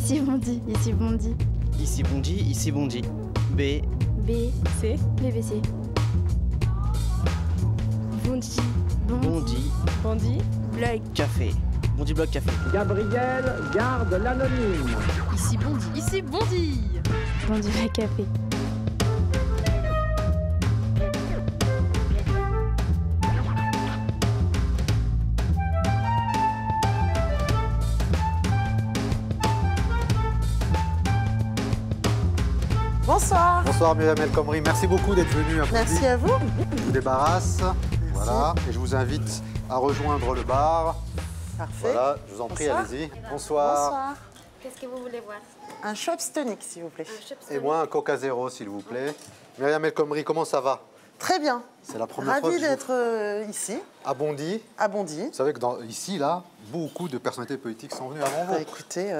Ici Bondy, ici Bondy. Ici Bondy, ici Bondy. B. B. C. BBC. Bondy. Bondy. Bondy. Blog. Café. Bondy Blog Café. Gabriel garde l'anonyme. Ici Bondy. Ici Bondy. Bondy Blog Café. Bonsoir. Bonsoir Myriam El Khomri, merci beaucoup d'être venue. Merci à vous. Je vous débarrasse, voilà, et je vous invite à rejoindre le bar. Parfait. Voilà, je vous en prie, Bonsoir. allez-y. Bonsoir. Bonsoir. Qu'est-ce que vous voulez voir? Un Schweppes tonic, s'il vous plaît. Et moi, un Coca Zéro, s'il vous plaît. Myriam El Khomri, comment ça va? Très bien. C'est la première fois Ravie que je d'être ici, à Bondy. à Bondy. Vous savez que ici, là, beaucoup de personnalités politiques sont venues avant vous. Écoutez,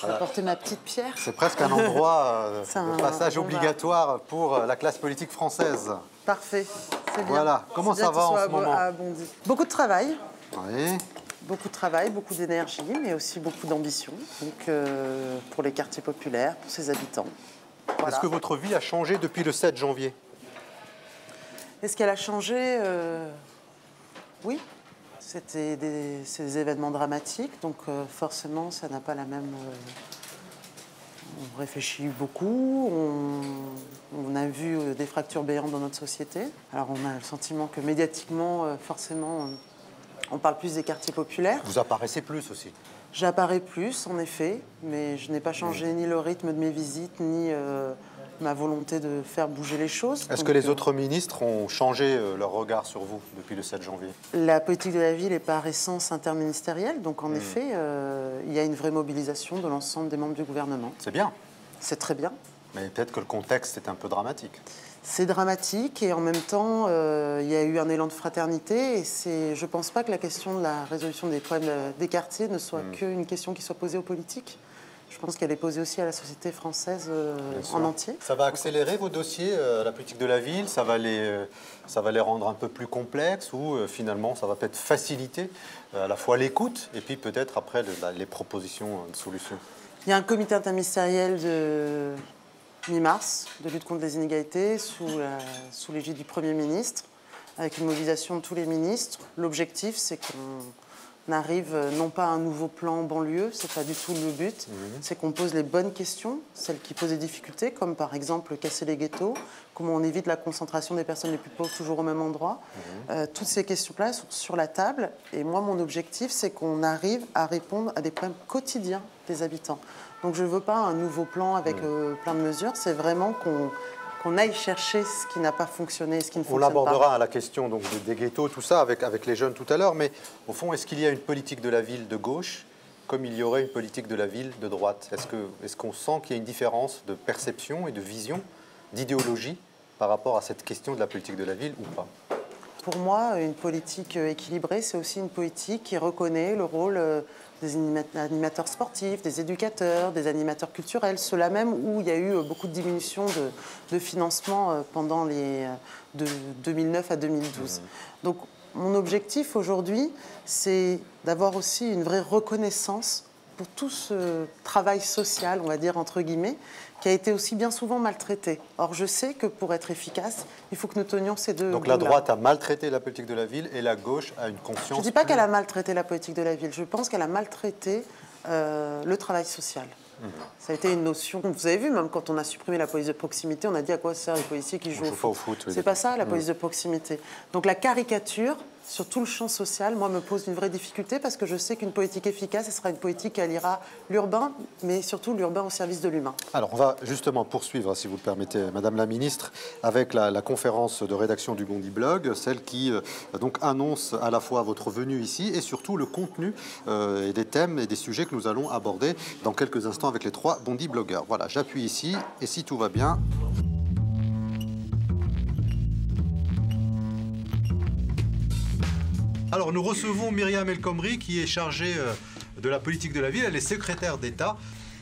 je vais apporter ma petite pierre. C'est presque un endroit C'est de un passage endroit. obligatoire pour la classe politique française. Parfait. C'est bien. Voilà. Comment C'est bien ça va qu'il en soit ce moment? à Bondy. Beaucoup de travail. Oui. Beaucoup de travail, beaucoup d'énergie, mais aussi beaucoup d'ambition. Donc, pour les quartiers populaires, pour ses habitants. Voilà. Est-ce que votre vie a changé depuis le 7 janvier? Est-ce qu'elle a changé? Oui. C'était des événements dramatiques, donc forcément, ça n'a pas la même... on réfléchit beaucoup, on a vu des fractures béantes dans notre société. Alors on a le sentiment que médiatiquement, forcément, on parle plus des quartiers populaires. Vous apparaissez plus aussi. J'apparais plus, en effet, mais je n'ai pas changé ni le rythme de mes visites, ni ma volonté de faire bouger les choses. Est-ce que les autres ministres ont changé leur regard sur vous depuis le 7 janvier? La politique de la ville est par essence interministérielle, donc en effet, il y a une vraie mobilisation de l'ensemble des membres du gouvernement. C'est bien, C'est très bien. mais peut-être que le contexte est un peu dramatique. C'est dramatique et en même temps, il y a eu un élan de fraternité. Et je ne pense pas que la question de la résolution des problèmes des quartiers ne soit qu'une question qui soit posée aux politiques. Je pense qu'elle est posée aussi à la société française en entier. Ça va accélérer vos dossiers, la politique de la ville? Ça va les rendre un peu plus complexes ou finalement ça va peut-être faciliter à la fois l'écoute et puis peut-être après les propositions de solutions? Il y a un comité interministériel de mi-mars de lutte contre les inégalités sous l'égide du Premier ministre, avec une mobilisation de tous les ministres. L'objectif, c'est qu'on arrive non pas à un nouveau plan banlieue, c'est pas du tout le but, c'est qu'on pose les bonnes questions, celles qui posent des difficultés, comme par exemple casser les ghettos, comment on évite la concentration des personnes les plus pauvres toujours au même endroit. Toutes ces questions-là sont sur la table, et moi, mon objectif, c'est qu'on arrive à répondre à des problèmes quotidiens des habitants. Donc je ne veux pas un nouveau plan avec plein de mesures, c'est vraiment qu'on aille chercher ce qui n'a pas fonctionné, ce qui ne fonctionne pas. On abordera la question donc, des ghettos, tout ça, avec les jeunes tout à l'heure, mais au fond, est-ce qu'il y a une politique de la ville de gauche comme il y aurait une politique de la ville de droite? Est-ce qu'on sent qu'il y a une différence de perception et de vision, d'idéologie par rapport à cette question de la politique de la ville ou pas? Pour moi, une politique équilibrée, c'est aussi une politique qui reconnaît le rôle des animateurs sportifs, des éducateurs, des animateurs culturels, ceux-là même où il y a eu beaucoup de diminution de financement pendant de 2009 à 2012. Donc mon objectif aujourd'hui, c'est d'avoir aussi une vraie reconnaissance pour tout ce travail social, on va dire entre guillemets, qui a été aussi bien souvent maltraité. Or, je sais que pour être efficace, il faut que nous tenions ces deux Donc la droite a maltraité la politique de la ville et la gauche a une conscience... Je ne dis pas qu'elle a maltraité la politique de la ville, je pense qu'elle a maltraité le travail social. Ça a été une notion... Vous avez vu, même quand on a supprimé la police de proximité, on a dit à quoi servent les policiers qui jouent au foot. C'est pas ça, la police de proximité. Donc la caricature, sur tout le champ social, moi, me pose une vraie difficulté parce que je sais qu'une politique efficace, ce sera une politique qui alliera l'urbain, mais surtout l'urbain au service de l'humain. Alors, on va justement poursuivre, si vous le permettez, Madame la Ministre, avec la conférence de rédaction du Bondy Blog, celle qui donc annonce à la fois votre venue ici et surtout le contenu et des thèmes et des sujets que nous allons aborder dans quelques instants avec les 3 Bondy blogueurs. Voilà, j'appuie ici et si tout va bien... Alors, nous recevons Myriam El Khomri, qui est chargée de la politique de la ville. Elle est secrétaire d'État.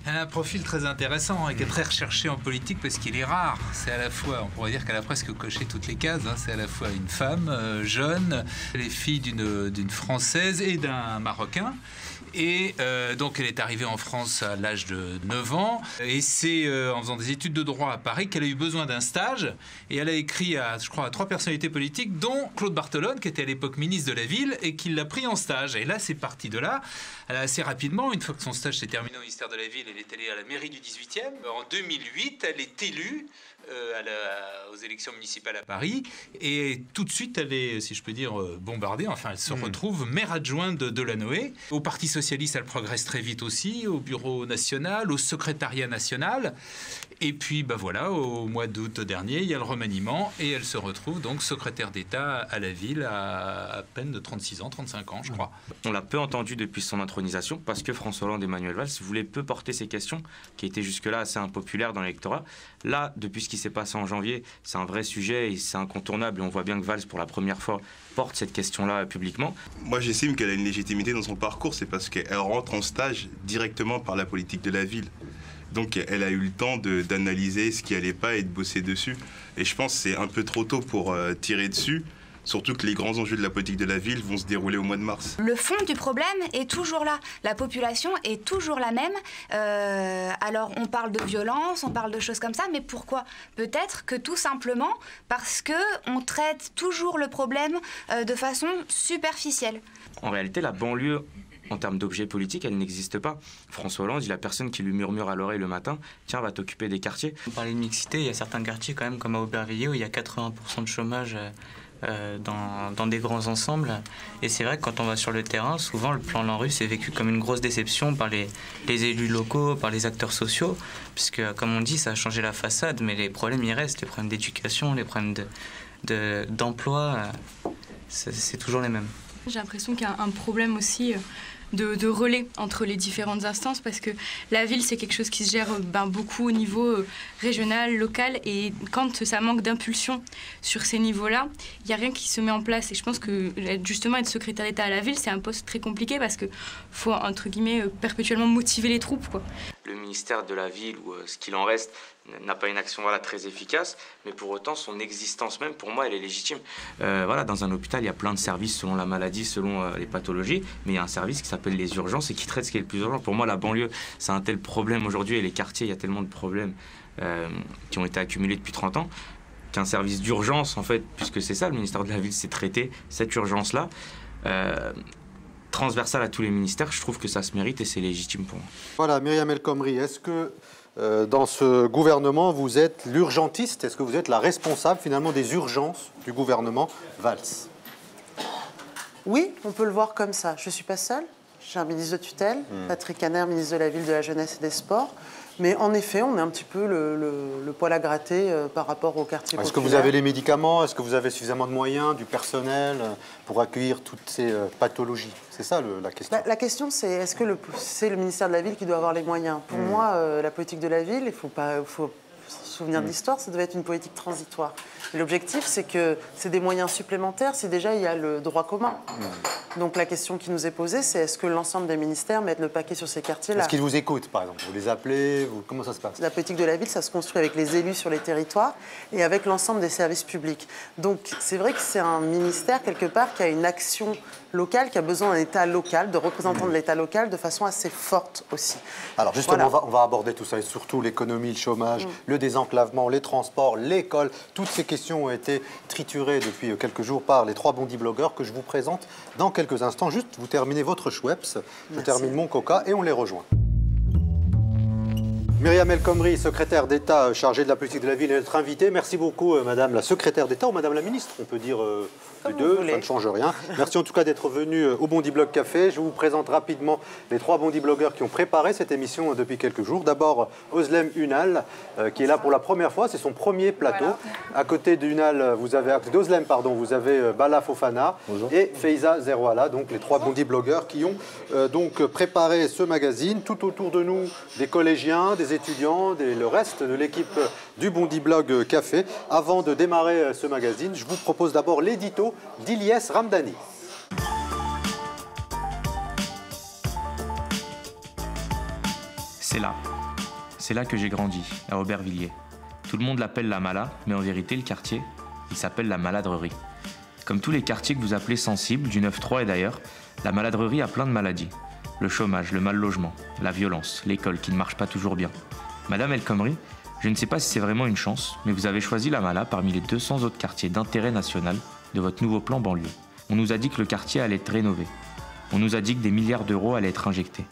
Elle a un profil très intéressant et qui est très recherché en politique parce qu'il est rare. C'est à la fois, on pourrait dire qu'elle a presque coché toutes les cases. C'est à la fois une femme jeune, les filles d'une Française et d'un Marocain. Et donc elle est arrivée en France à l'âge de 9 ans. Et c'est en faisant des études de droit à Paris qu'elle a eu besoin d'un stage. Et elle a écrit je crois, à 3 personnalités politiques, dont Claude Barthelone, qui était à l'époque ministre de la Ville, et qui l'a pris en stage. Et là, c'est parti de là. Elle a assez rapidement, une fois que son stage s'est terminé au ministère de la Ville, elle est allée à la mairie du 18e. En 2008, elle est élue aux élections municipales à Paris, et tout de suite elle est, si je peux dire, bombardée. Enfin, elle se retrouve maire adjointe de Delanoë. Au Parti socialiste, elle progresse très vite aussi, au bureau national, au secrétariat national, et puis voilà, au mois d'août dernier, il y a le remaniement, et elle se retrouve donc secrétaire d'État à la ville à peine de 36 ans, 35 ans, je crois. On l'a peu entendu depuis son intronisation, parce que François Hollande et Manuel Valls voulaient peu porter ces questions, qui étaient jusque-là assez impopulaires dans l'électorat. Là, depuis ce qui s'est passé en janvier, c'est un vrai sujet et c'est incontournable. Et on voit bien que Valls, pour la première fois, porte cette question-là publiquement. Moi, j'estime qu'elle a une légitimité dans son parcours. C'est parce qu'elle rentre en stage directement par la politique de la ville. Donc, elle a eu le temps d'analyser ce qui n'allait pas et de bosser dessus. Et je pense que c'est un peu trop tôt pour tirer dessus. Surtout que les grands enjeux de la politique de la ville vont se dérouler au mois de mars. Le fond du problème est toujours là. La population est toujours la même. Alors, on parle de violence, on parle de choses comme ça, mais pourquoi? Peut-être que tout simplement parce qu'on traite toujours le problème de façon superficielle. En réalité, la banlieue, en termes d'objets politiques, elle n'existe pas. François Hollande, il a personne qui lui murmure à l'oreille le matin « Tiens, va t'occuper des quartiers ». On parlait de mixité, il y a certains quartiers quand même, comme à Aubervilliers, où il y a 80% de chômage dans des grands ensembles. Et c'est vrai que quand on va sur le terrain, souvent le plan Lanrus est vécu comme une grosse déception par les élus locaux, par les acteurs sociaux, puisque comme on dit, ça a changé la façade, mais les problèmes y restent, les problèmes d'éducation, les problèmes d'emploi, c'est toujours les mêmes. J'ai l'impression qu'il y a un problème aussi de relais entre les différentes instances, parce que la ville, c'est quelque chose qui se gère beaucoup au niveau régional, local, et quand ça manque d'impulsion sur ces niveaux-là, il n'y a rien qui se met en place. Et je pense que justement être secrétaire d'État à la ville, c'est un poste très compliqué parce qu'il faut, entre guillemets, perpétuellement motiver les troupes, quoi. Le ministère de la ville, ou ce qu'il en reste, n'a pas une action très efficace, mais pour autant son existence même, pour moi, elle est légitime. Dans un hôpital, il y a plein de services selon la maladie, selon les pathologies, mais il y a un service qui s'appelle les urgences et qui traite ce qui est le plus urgent. Pour moi, la banlieue, c'est un tel problème aujourd'hui, et les quartiers, il y a tellement de problèmes qui ont été accumulés depuis 30 ans, qu'un service d'urgence, en fait, puisque c'est ça, le ministère de la Ville, c'est traiter cette urgence-là, transversale à tous les ministères, je trouve que ça se mérite et c'est légitime pour moi. Voilà, Myriam El Khomri, est-ce que dans ce gouvernement, vous êtes l'urgentiste? Est-ce que vous êtes la responsable finalement des urgences du gouvernement Valls? Oui, on peut le voir comme ça. Je ne suis pas seule. J'ai un ministre de tutelle, Patrick Kanner, ministre de la Ville, de la Jeunesse et des Sports. Mais en effet, on est un petit peu le poil à gratter par rapport au quartier populaire. Est-ce que vous avez les médicaments? Est-ce que vous avez suffisamment de moyens, du personnel pour accueillir toutes ces pathologies? C'est ça la question. La question, c'est est-ce que c'est le ministère de la Ville qui doit avoir les moyens? Pour moi, la politique de la Ville, il faut se souvenir de l'histoire, ça devait être une politique transitoire. L'objectif, c'est que c'est des moyens supplémentaires si déjà il y a le droit commun. Donc la question qui nous est posée, c'est est-ce que l'ensemble des ministères mettent le paquet sur ces quartiers-là? Est-ce qu'ils vous écoutent, par exemple? Vous les appelez? Comment ça se passe? La politique de la ville, ça se construit avec les élus sur les territoires et avec l'ensemble des services publics. Donc c'est vrai que c'est un ministère, quelque part, qui a une action locale, qui a besoin d'un État local, de représentants de l'État local, de façon assez forte aussi. Alors justement, on va aborder tout ça, et surtout l'économie, le chômage, le désenclavement, les transports, l'école. Toutes ces questions ont été triturées depuis quelques jours par les 3 Bondy blogueurs que je vous présente dans quelques instants. Juste, vous terminez votre Schweppes, je termine mon Coca et on les rejoint. Myriam El Khomri, secrétaire d'État chargée de la politique de la ville, est notre invitée. Merci beaucoup, Madame la secrétaire d'État ou Madame la ministre. On peut dire les deux, ça ne change rien. Merci en tout cas d'être venue au Bondy Blog Café. Je vous présente rapidement les 3 Bondy blogueurs qui ont préparé cette émission depuis quelques jours. D'abord, Özlem Ünal, qui est là pour la première fois. C'est son premier plateau. Voilà. À côté d'Ünal, d'Özlem, vous avez Bala Fofana. Bonjour. Et Faiza Zerouala, donc les 3 Bondy blogueurs qui ont donc préparé ce magazine. Tout autour de nous, des collégiens, des étudiants, le reste de l'équipe du Bondy Blog Café. Avant de démarrer ce magazine, je vous propose d'abord l'édito d'Ilyes Ramdani. C'est là que j'ai grandi, à Aubervilliers. Tout le monde l'appelle la Mala, mais en vérité, le quartier, il s'appelle la Maladrerie. Comme tous les quartiers que vous appelez sensibles, du 9-3 et d'ailleurs, la Maladrerie a plein de maladies. Le chômage, le mal-logement, la violence, l'école qui ne marche pas toujours bien. Madame El Khomri, je ne sais pas si c'est vraiment une chance, mais vous avez choisi La Mala parmi les 200 autres quartiers d'intérêt national de votre nouveau plan banlieue. On nous a dit que le quartier allait être rénové. On nous a dit que des milliards d'euros allaient être injectés.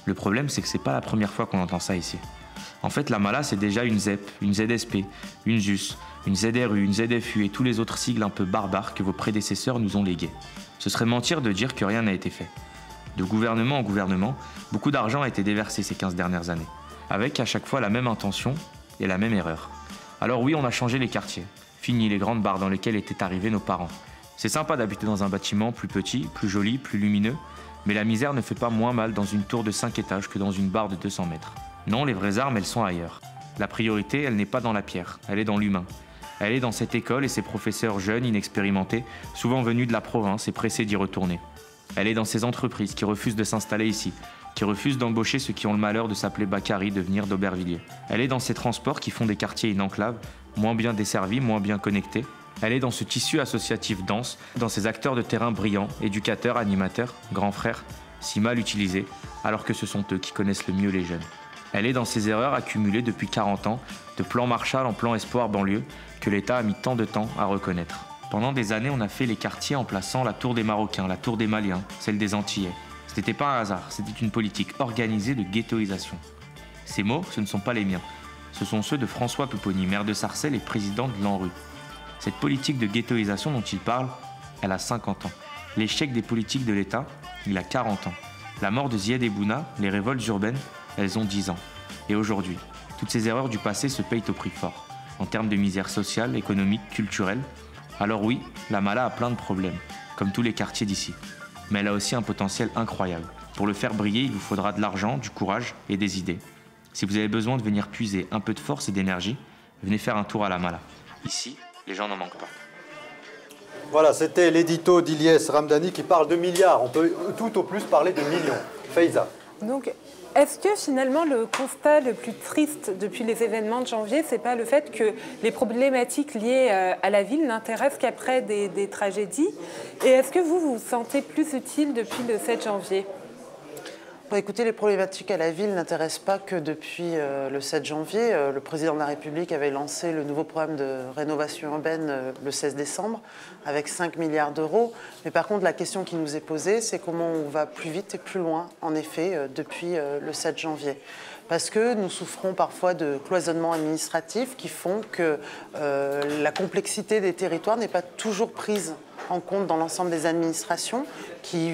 Le problème, c'est que c'est pas la première fois qu'on entend ça ici. En fait, La Mala, c'est déjà une ZEP, une ZSP, une ZUS, une ZRU, une ZFU et tous les autres sigles un peu barbares que vos prédécesseurs nous ont légués. Ce serait mentir de dire que rien n'a été fait. De gouvernement en gouvernement, beaucoup d'argent a été déversé ces 15 dernières années, avec à chaque fois la même intention et la même erreur. Alors oui, on a changé les quartiers, fini les grandes barres dans lesquelles étaient arrivés nos parents. C'est sympa d'habiter dans un bâtiment plus petit, plus joli, plus lumineux, mais la misère ne fait pas moins mal dans une tour de 5 étages que dans une barre de 200 mètres. Non, les vraies armes, elles sont ailleurs. La priorité, elle n'est pas dans la pierre, elle est dans l'humain. Elle est dans cette école et ses professeurs jeunes, inexpérimentés, souvent venus de la province et pressés d'y retourner. Elle est dans ces entreprises qui refusent de s'installer ici, qui refusent d'embaucher ceux qui ont le malheur de s'appeler Bakary, de venir d'Aubervilliers. Elle est dans ces transports qui font des quartiers une enclave, moins bien desservis, moins bien connectés. Elle est dans ce tissu associatif dense, dans ces acteurs de terrain brillants, éducateurs, animateurs, grands frères, si mal utilisés, alors que ce sont eux qui connaissent le mieux les jeunes. Elle est dans ces erreurs accumulées depuis 40 ans, de plan Marshall en plan Espoir banlieue, que l'État a mis tant de temps à reconnaître. Pendant des années, on a fait les quartiers en plaçant la tour des Marocains, la tour des Maliens, celle des Antillais. Ce n'était pas un hasard, c'était une politique organisée de ghettoisation. Ces mots, ce ne sont pas les miens. Ce sont ceux de François Pupponi, maire de Sarcelles et président de l'ANRU. Cette politique de ghettoisation dont il parle, elle a 50 ans. L'échec des politiques de l'État, il a 40 ans. La mort de Ziad Ebouna, les révoltes urbaines, elles ont 10 ans. Et aujourd'hui, toutes ces erreurs du passé se payent au prix fort, en termes de misère sociale, économique, culturelle. Alors oui, La Mala a plein de problèmes, comme tous les quartiers d'ici. Mais elle a aussi un potentiel incroyable. Pour le faire briller, il vous faudra de l'argent, du courage et des idées. Si vous avez besoin de venir puiser un peu de force et d'énergie, venez faire un tour à La Mala. Ici, les gens n'en manquent pas. Voilà, c'était l'édito d'Ilyes Ramdani qui parle de milliards. On peut tout au plus parler de millions. Faiza. Donc, est-ce que finalement le constat le plus triste depuis les événements de janvier, c'est pas le fait que les problématiques liées à la ville n'intéressent qu'après des tragédies? Et est-ce que vous vous sentez plus utile depuis le 7 janvier? Bon, écoutez, les problématiques à la ville n'intéressent pas que depuis le 7 janvier. Le président de la République avait lancé le nouveau programme de rénovation urbaine le 16 décembre avec 5 milliards d'euros. Mais par contre, la question qui nous est posée, c'est comment on va plus vite et plus loin, en effet, depuis le 7 janvier. Parce que nous souffrons parfois de cloisonnements administratifs qui font que la complexité des territoires n'est pas toujours prise en compte dans l'ensemble des administrations qui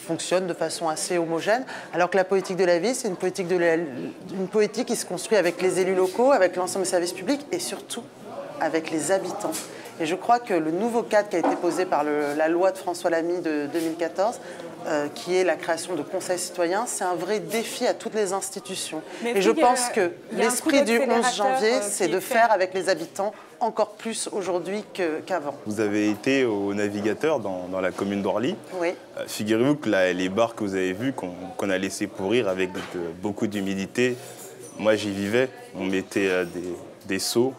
fonctionnent de façon assez homogène, alors que la politique de la ville, c'est une politique qui se construit avec les élus locaux, avec l'ensemble des services publics et surtout avec les habitants. Et je crois que le nouveau cadre qui a été posé par la loi de François Lamy de 2014, qui est la création de conseils citoyens, c'est un vrai défi à toutes les institutions. Et je pense que l'esprit du 11 janvier, c'est de faire avec les habitants encore plus aujourd'hui qu'avant. Vous avez été au Navigateur dans la commune d'Orly. Oui. Figurez-vous que les bars que vous avez vus, qu'on a laissé pourrir avec beaucoup d'humidité, moi j'y vivais. On mettait des seaux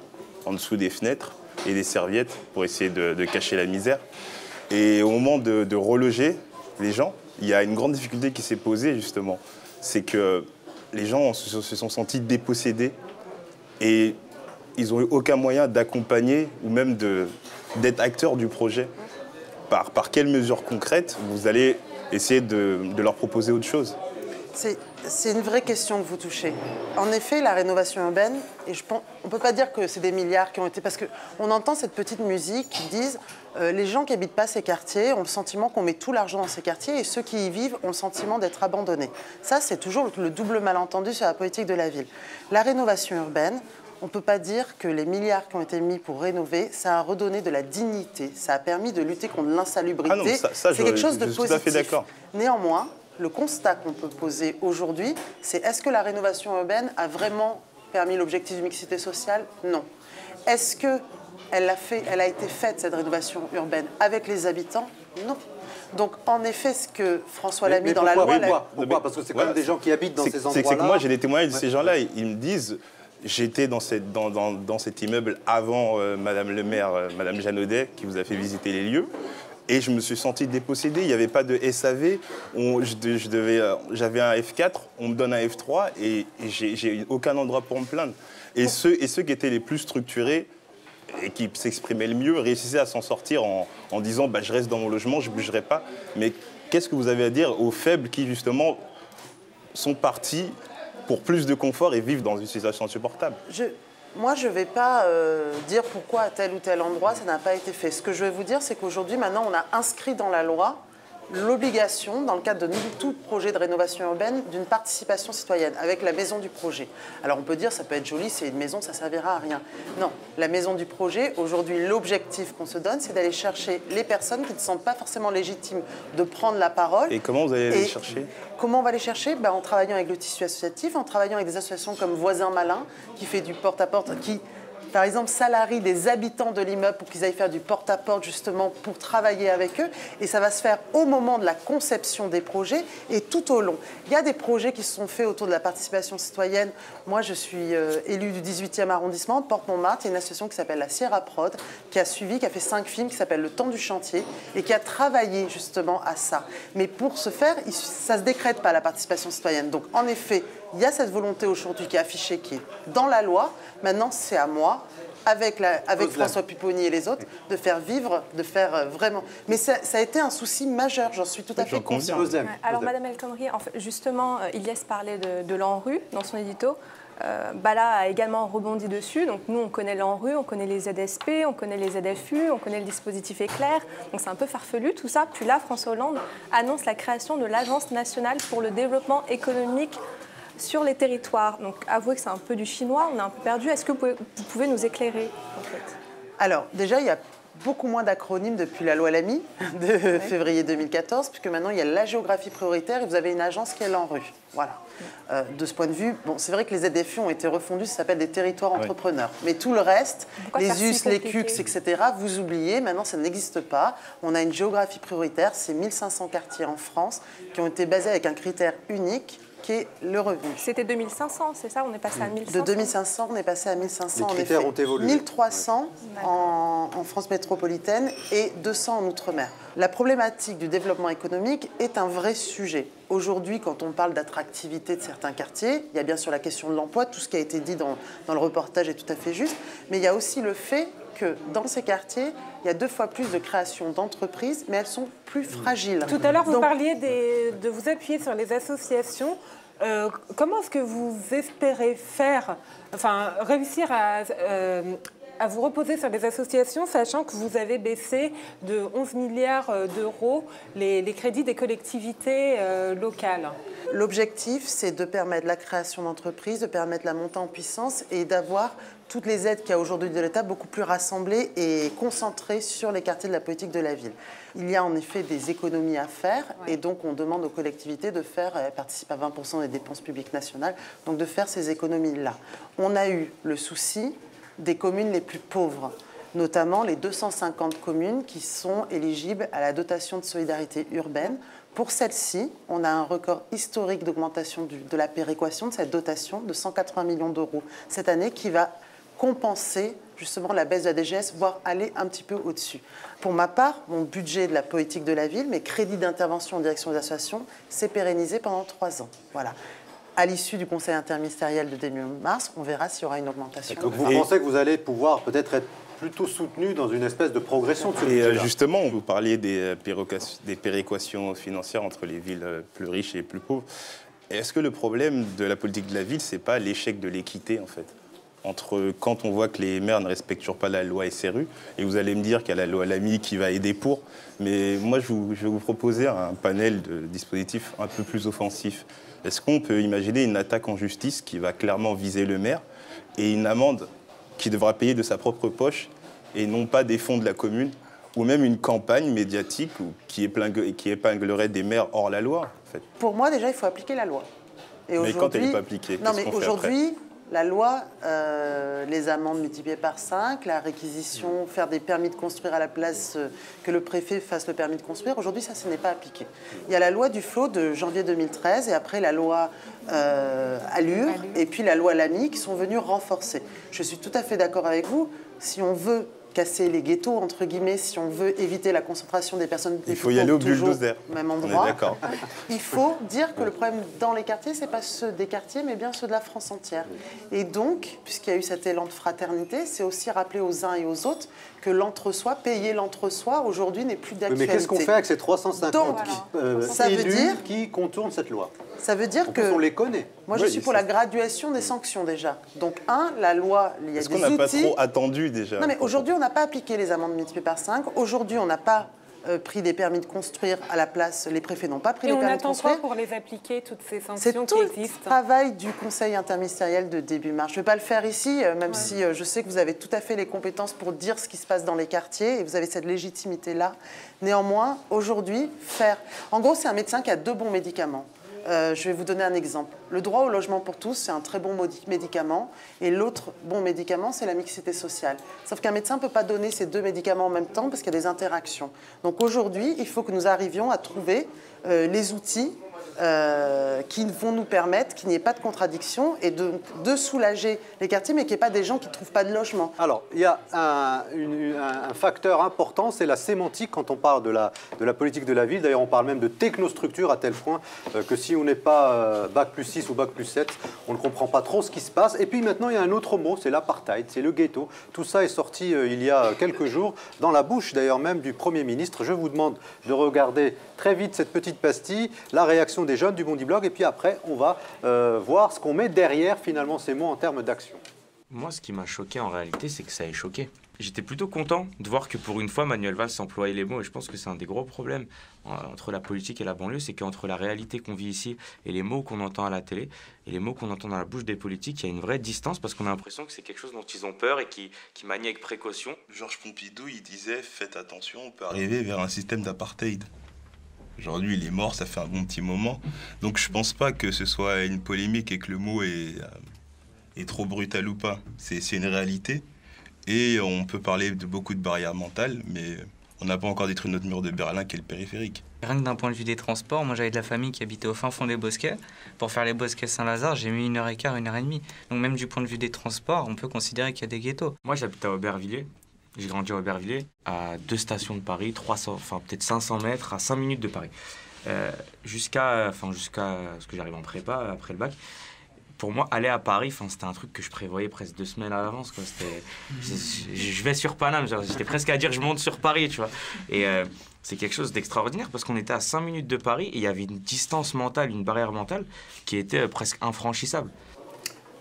en dessous des fenêtres et des serviettes pour essayer de cacher la misère. Et au moment de reloger les gens, il y a une grande difficulté qui s'est posée justement. C'est que les gens se sont sentis dépossédés et ils n'ont eu aucun moyen d'accompagner ou même d'être acteurs du projet. Par quelles mesures concrètes vous allez essayer de leur proposer autre chose? C'est une vraie question que vous touchez. En effet, la rénovation urbaine, et on ne peut pas dire que c'est des milliards qui ont été... Parce qu'on entend cette petite musique qui disent les gens qui n'habitent pas ces quartiers ont le sentiment qu'on met tout l'argent dans ces quartiers et ceux qui y vivent ont le sentiment d'être abandonnés. Ça, c'est toujours le double malentendu sur la politique de la ville. La rénovation urbaine, on ne peut pas dire que les milliards qui ont été mis pour rénover, ça a redonné de la dignité, ça a permis de lutter contre l'insalubrité. Ah non, c'est quelque chose de positif. Je suis tout à fait d'accord. Néanmoins, le constat qu'on peut poser aujourd'hui, c'est est-ce que la rénovation urbaine a vraiment permis l'objectif de mixité sociale? Non. Est-ce qu'elle a été faite, cette rénovation urbaine, avec les habitants? Non. Donc, en effet, ce que François Lamy dans la loi... Pourquoi? Parce que c'est quand même des gens qui habitent dans ces endroits-là. C'est que moi, j'ai des témoignages de ces gens-là. Ils me disent, j'étais dans cet immeuble avant Madame le maire, Madame Janaudet, qui vous a fait visiter les lieux. Et je me suis senti dépossédé. Il n'y avait pas de SAV. J'avais un F4, on me donne un F3 et j'ai aucun endroit pour me plaindre. Et ceux qui étaient les plus structurés et qui s'exprimaient le mieux réussissaient à s'en sortir en disant bah, je reste dans mon logement, je ne bougerai pas. Mais qu'est-ce que vous avez à dire aux faibles qui, justement, sont partis pour plus de confort et vivent dans une situation insupportable? Moi, je ne vais pas dire pourquoi à tel ou tel endroit ça n'a pas été fait. Ce que je vais vous dire, c'est qu'aujourd'hui, maintenant, on a inscrit dans la loi l'obligation, dans le cadre de tout projet de rénovation urbaine, d'une participation citoyenne, avec la maison du projet. Alors on peut dire, ça peut être joli, c'est une maison, ça ne servira à rien. Non, la maison du projet, aujourd'hui, l'objectif qu'on se donne, c'est d'aller chercher les personnes qui ne sont pas forcément légitimes de prendre la parole. Et comment vous allez les chercher? Comment on va les chercher? En travaillant avec le tissu associatif, en travaillant avec des associations comme Voisins Malins, qui fait du porte-à-porte, qui, par exemple, salarie des habitants de l'immeuble pour qu'ils aillent faire du porte-à-porte, justement, pour travailler avec eux. Et ça va se faire au moment de la conception des projets et tout au long. Il y a des projets qui se sont faits autour de la participation citoyenne. Moi, je suis élue du 18e arrondissement, Porte-Montmartre. Il y a une association qui s'appelle la Sierra Prod, qui a suivi, qui a fait 5 films, qui s'appelle Le Temps du chantier, et qui a travaillé, justement, à ça. Mais pour ce faire, ça ne se décrète pas, la participation citoyenne. Donc, en effet, il y a cette volonté aujourd'hui qui est affichée, qui est dans la loi. Maintenant, c'est à moi, avec François Pupponi et les autres, de faire vivre, de faire vraiment... Mais ça a été un souci majeur, j'en suis tout à fait consciente. Alors, Madame El Khomri, en fait, justement, Ilyes parlait de l'ANRU dans son édito. Bala a également rebondi dessus. Donc nous, on connaît l'ANRU, on connaît les ZSP, on connaît les ZFU, on connaît le dispositif Éclair. Donc c'est un peu farfelu tout ça. Puis là, François Hollande annonce la création de l'Agence nationale pour le développement économique sur les territoires. Donc avouez que c'est un peu du chinois, on est un peu perdu. Est-ce que vous pouvez nous éclairer en fait? Alors déjà, il y a beaucoup moins d'acronymes depuis la loi Lamy de février 2014, puisque maintenant il y a la géographie prioritaire et vous avez une agence qui est l'ANRU. Voilà. De ce point de vue, bon, c'est vrai que les ZFU ont été refondus, ça s'appelle des territoires entrepreneurs. Mais tout le reste, les US, les CUCS, etc., vous oubliez, maintenant ça n'existe pas. On a une géographie prioritaire, c'est 1500 quartiers en France qui ont été basés avec un critère unique, qui est le revenu. C'était 2500, c'est ça? On est passé à 1500? De 2500, on est passé à 1500 Les critères en effet. ont évolué. 1300 en France métropolitaine et 200 en Outre-mer. La problématique du développement économique est un vrai sujet. Aujourd'hui, quand on parle d'attractivité de certains quartiers, il y a bien sûr la question de l'emploi, tout ce qui a été dit dans le reportage est tout à fait juste, mais il y a aussi le fait que dans ces quartiers, il y a 2 fois plus de création d'entreprises, mais elles sont plus fragiles. Tout à l'heure, vous parliez de vous appuyer sur les associations. Comment est-ce que vous espérez réussir à vous reposer sur les associations, sachant que vous avez baissé de 11 milliards d'euros les crédits des collectivités locales? L'objectif, c'est de permettre la création d'entreprises, de permettre la montée en puissance et d'avoir toutes les aides qu'il y a aujourd'hui de l'État beaucoup plus rassemblées et concentrées sur les quartiers de la politique de la ville. Il y a en effet des économies à faire et donc on demande aux collectivités de faire, elles participent à 20% des dépenses publiques nationales, donc de faire ces économies-là. On a eu le souci des communes les plus pauvres, notamment les 250 communes qui sont éligibles à la dotation de solidarité urbaine. Pour celle-ci, on a un record historique d'augmentation de la péréquation de cette dotation de 180 millions d'euros cette année qui va compenser justement la baisse de la DGS, voire aller un petit peu au-dessus. Pour ma part, mon budget de la politique de la ville, mes crédits d'intervention en direction des associations, s'est pérennisé pendant 3 ans. Voilà. À l'issue du conseil interministériel de début mars, on verra s'il y aura une augmentation. Donc vous pensez que vous allez pouvoir peut-être être plutôt soutenu dans une espèce de progression de ce budget-là. Et justement, vous parliez des péréquations financières entre les villes plus riches et plus pauvres. Est-ce que le problème de la politique de la ville, c'est pas l'échec de l'équité, en fait? Entre quand on voit que les maires ne respectent toujours pas la loi SRU, et vous allez me dire qu'il y a la loi Lamy qui va aider pour, mais moi je vais vous proposer un panel de dispositifs un peu plus offensifs. Est-ce qu'on peut imaginer une attaque en justice qui va clairement viser le maire et une amende qui devra payer de sa propre poche et non pas des fonds de la commune, ou même une campagne médiatique qui épinglerait des maires hors la loi, en fait? Pour moi, déjà, il faut appliquer la loi. Et mais quand elle n'est pas appliquée, non, qu'est-ce mais qu'on fait aujourd'hui, la loi, les amendes multipliées par 5, la réquisition, faire des permis de construire à la place que le préfet fasse le permis de construire, aujourd'hui, ça n'est pas appliqué. Il y a la loi Duflot de janvier 2013 et après la loi Allure et puis la loi Lamy qui sont venues renforcer. Je suis tout à fait d'accord avec vous. Si on veut casser les ghettos, entre guillemets, si on veut éviter la concentration des personnes. Il faut y aller au bulldozer. Au même On endroit. est d'accord. Il faut dire que le problème dans les quartiers, ce n'est pas ceux des quartiers, mais bien ceux de la France entière. Et donc, puisqu'il y a eu cet élan de fraternité, c'est aussi rappeler aux uns et aux autres que l'entre-soi, payer l'entre-soi, aujourd'hui n'est plus d'actualité. Mais qu'est-ce qu'on fait avec ces 350 donc, ça veut élus dire, qui contournent cette loi? Ça veut dire que... On les connaît. Moi, je suis pour la graduation des sanctions déjà. Donc, la loi, il y a des outils... Est-ce qu'on n'a pas trop attendu déjà? Non, mais aujourd'hui, on n'a pas appliqué les amendes multipliées par 5. Aujourd'hui, on n'a pas pris des permis de construire à la place. Les préfets n'ont pas pris les permis de construire. Et on attend quoi pour les appliquer, toutes ces sanctions qui existent? C'est tout le travail du Conseil interministériel de début mars. Je ne vais pas le faire ici, même si je sais que vous avez tout à fait les compétences pour dire ce qui se passe dans les quartiers, et vous avez cette légitimité-là. Néanmoins, aujourd'hui, faire... En gros, c'est un médecin qui a 2 bons médicaments. Je vais vous donner un exemple. Le droit au logement pour tous, c'est un très bon médicament. Et l'autre bon médicament, c'est la mixité sociale. Sauf qu'un médecin ne peut pas donner ces 2 médicaments en même temps parce qu'il y a des interactions. Donc aujourd'hui, il faut que nous arrivions à trouver les outils qui vont nous permettre qu'il n'y ait pas de contradiction et de soulager les quartiers, mais qu'il n'y ait pas des gens qui ne trouvent pas de logement. Alors, il y a un facteur important, c'est la sémantique quand on parle de la politique de la ville. D'ailleurs, on parle même de technostructure à tel point que si on n'est pas bac plus 6 ou bac plus 7, on ne comprend pas trop ce qui se passe. Et puis maintenant, il y a un autre mot, c'est l'apartheid, c'est le ghetto. Tout ça est sorti il y a quelques jours, dans la bouche d'ailleurs même du Premier ministre. Je vous demande de regarder très vite cette petite pastille, la réaction des jeunes du Bondi Blog, et puis après, on va voir ce qu'on met derrière finalement ces mots en termes d'action. Moi, ce qui m'a choqué en réalité, c'est que ça ait choqué. J'étais plutôt content de voir que pour une fois, Manuel Valls employait les mots, et je pense que c'est un des gros problèmes entre la politique et la banlieue, c'est qu'entre la réalité qu'on vit ici et les mots qu'on entend à la télé, et les mots qu'on entend dans la bouche des politiques, il y a une vraie distance, parce qu'on a l'impression que c'est quelque chose dont ils ont peur et qui manient avec précaution. Georges Pompidou, il disait « Faites attention, on peut arriver vers un système d'apartheid ». Aujourd'hui, il est mort, ça fait un bon petit moment. Donc je pense pas que ce soit une polémique et que le mot est trop brutal ou pas. C'est une réalité. Et on peut parler de beaucoup de barrières mentales, mais on n'a pas encore détruit notre mur de Berlin qui est le périphérique. Rien que d'un point de vue des transports, moi j'avais de la famille qui habitait au fin fond des Bosquets. Pour faire les Bosquets Saint-Lazare, j'ai mis 1h15, 1h30. Donc même du point de vue des transports, on peut considérer qu'il y a des ghettos. Moi j'habite à Aubervilliers. J'ai grandi à Aubervilliers, à 2 stations de Paris, 300, enfin peut-être 500 mètres, à 5 minutes de Paris. Jusqu'à ce que j'arrive en prépa, après le bac. Pour moi, aller à Paris, c'était un truc que je prévoyais presque 2 semaines à l'avance. Je vais sur Paname, j'étais presque à dire je monte sur Paris, tu vois. Et c'est quelque chose d'extraordinaire parce qu'on était à 5 minutes de Paris et il y avait une distance mentale, une barrière mentale qui était presque infranchissable.